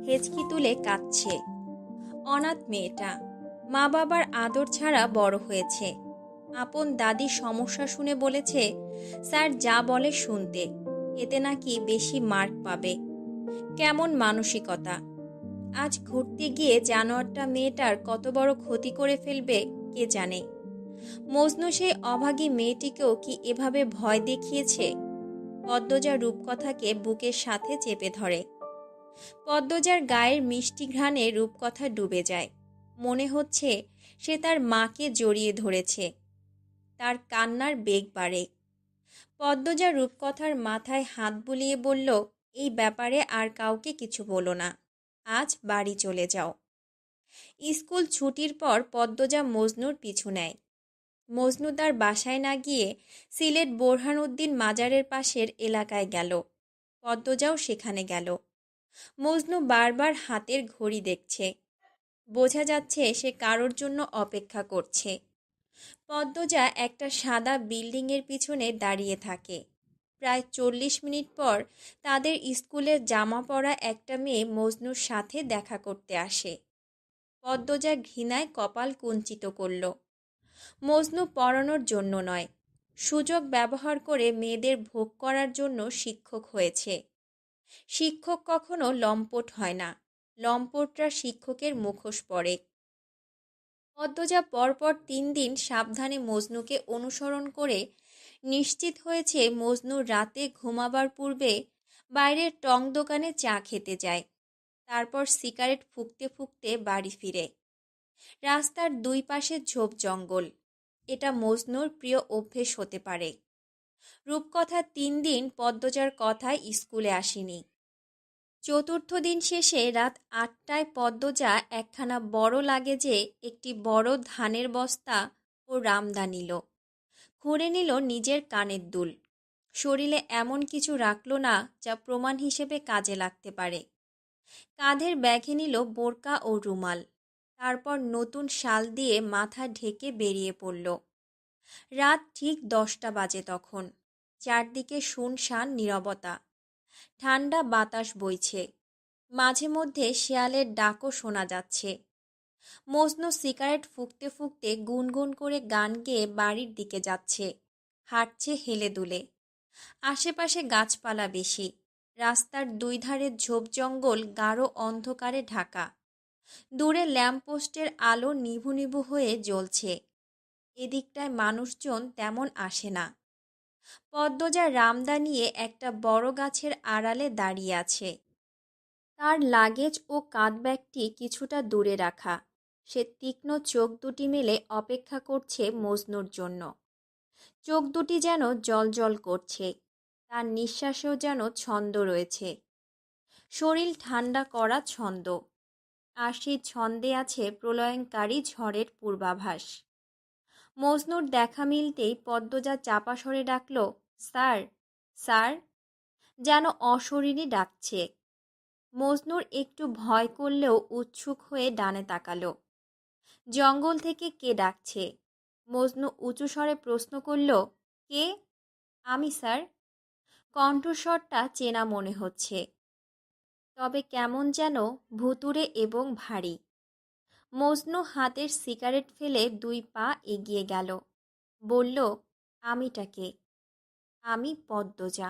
হেঁচকি তুলে কাঁদছে। অনাথ মেয়েটা, মা বাবার আদর ছাড়া বড় হয়েছে। আপন দাদির সমস্যা শুনে বলেছে স্যার যা বলে শুনতে, এতে নাকি বেশি মার্ক পাবে। কেমন মানসিকতা! আজ ঘুরতে গিয়ে জানোয়ারটা মেয়েটার কত বড় ক্ষতি করে ফেলবে কে জানে। মজনু সেই অভাগী মেয়েটিকেও কি এভাবে ভয় দেখিয়েছে? পদ্মজা রূপকথাকে বুকের সাথে চেপে ধরে। পদ্মজার গায়ের মিষ্টি ঘ্রাণে রূপকথা ডুবে যায়। মনে হচ্ছে সে তার মাকে জড়িয়ে ধরেছে। তার কান্নার বেগ বাড়ে। পদ্মজা রূপকথার মাথায় হাত বুলিয়ে বলল, এই ব্যাপারে আর কাউকে কিছু বলো না, আজ বাড়ি চলে যাও। স্কুল ছুটির পর পদ্মজা মজনুর পিছু নেয়। মজনু তার বাসায় না গিয়ে সিলেট বোরহানউদ্দিন মাজারের পাশের এলাকায় গেল। পদ্মজাও সেখানে গেল। মজনু বারবার হাতের ঘড়ি দেখছে। বোঝা যাচ্ছে সে কারোর জন্য অপেক্ষা করছে। পদ্মজা একটা সাদা বিল্ডিংয়ের পিছনে দাঁড়িয়ে থাকে। প্রায় 40 মিনিট পর তাদের স্কুলের জামা পরা একটা মেয়ে মজনুর সাথে দেখা করতে আসে। পদ্মজা ঘৃণায় কপাল কুঞ্চিত করল। মজনু পড়ানোর জন্য নয়, সুযোগ ব্যবহার করে মেয়েদের ভোগ করার জন্য শিক্ষক হয়েছে। শিক্ষক কখনো লম্পট হয় না, লম্পটরা শিক্ষকের মুখোশ পরে। পদ্মজা পরপর 3 দিন সাবধানে মজনুকে অনুসরণ করে নিশ্চিত হয়েছে মজনু রাতে ঘুমাবার পূর্বে বাইরের টং দোকানে চা খেতে যায়, তারপর সিগারেট ফুঁকতে ফুঁকতে বাড়ি ফিরে। রাস্তার দুই পাশে ঝোপ জঙ্গল, এটা মজনুর প্রিয় অভ্যেস হতে পারে। রূপকথা 3 দিন পদ্মজার কথায় স্কুলে আসেনি। চতুর্থ দিন শেষে রাত 8টায় পদ্মজা একখানা বড় লাগেজে একটি বড় ধানের বস্তা ও রামদা নিল। খুঁড়ে নিল নিজের কানের দুল। শরীরে এমন কিছু রাখল না যা প্রমাণ হিসেবে কাজে লাগতে পারে। কাঁধের ব্যাগে নিল বোরকা ও রুমাল। তারপর নতুন শাল দিয়ে মাথা ঢেকে বেরিয়ে পড়ল। রাত ঠিক 10টা বাজে তখন। চারদিকে শুনশান নীরবতা। ঠান্ডা বাতাস বইছে। মাঝে মধ্যে শেয়ালের ডাকও শোনা যাচ্ছে। মজনু সিগারেট ফুঁকতে ফুঁকতে গুনগুন করে গান গেয়ে বাড়ির দিকে যাচ্ছে। হাঁটছে হেলে দুলে। আশেপাশে গাছপালা বেশি। রাস্তার দুই ধারে ঝোপ জঙ্গল গাঢ় অন্ধকারে ঢাকা। দূরে ল্যাম্পপোস্টের আলো নিভু নিভু হয়ে জ্বলছে। এদিকটায় মানুষজন তেমন আসে না। পদ্মজা রামদা নিয়ে একটা বড় গাছের আড়ালে দাঁড়িয়ে আছে। তার লাগেজ ও কাঁধ ব্যাগটি কিছুটা দূরে রাখা। সে তীক্ষ্ণ চোখ দুটি মেলে অপেক্ষা করছে মজনুর জন্য। চোখ দুটি যেন জ্বলজ্বল করছে। তার নিঃশ্বাসেও যেন ছন্দ রয়েছে। শরীর ঠান্ডা করা ছন্দ। আর সেই ছন্দে আছে প্রলয়ঙ্কারী ঝড়ের পূর্বাভাস। মজনুর দেখা মিলতেই পদ্মজা চাপা স্বরে ডাকল, স্যার, স্যার, যেন অশরীরী ডাকছে। মজনুর একটু ভয় করলেও উৎসুক হয়ে ডানে তাকালো। জঙ্গল থেকে কে ডাকছে? মজনু উঁচু স্বরে প্রশ্ন করল, কে? আমি স্যার। কণ্ঠস্বরটা চেনা মনে হচ্ছে, তবে কেমন যেন ভুতুড়ে এবং ভারী। মজনু হাতের সিগারেট ফেলে 2 পা এগিয়ে গেল। বলল, আমিটা কে? আমি পদ্মজা।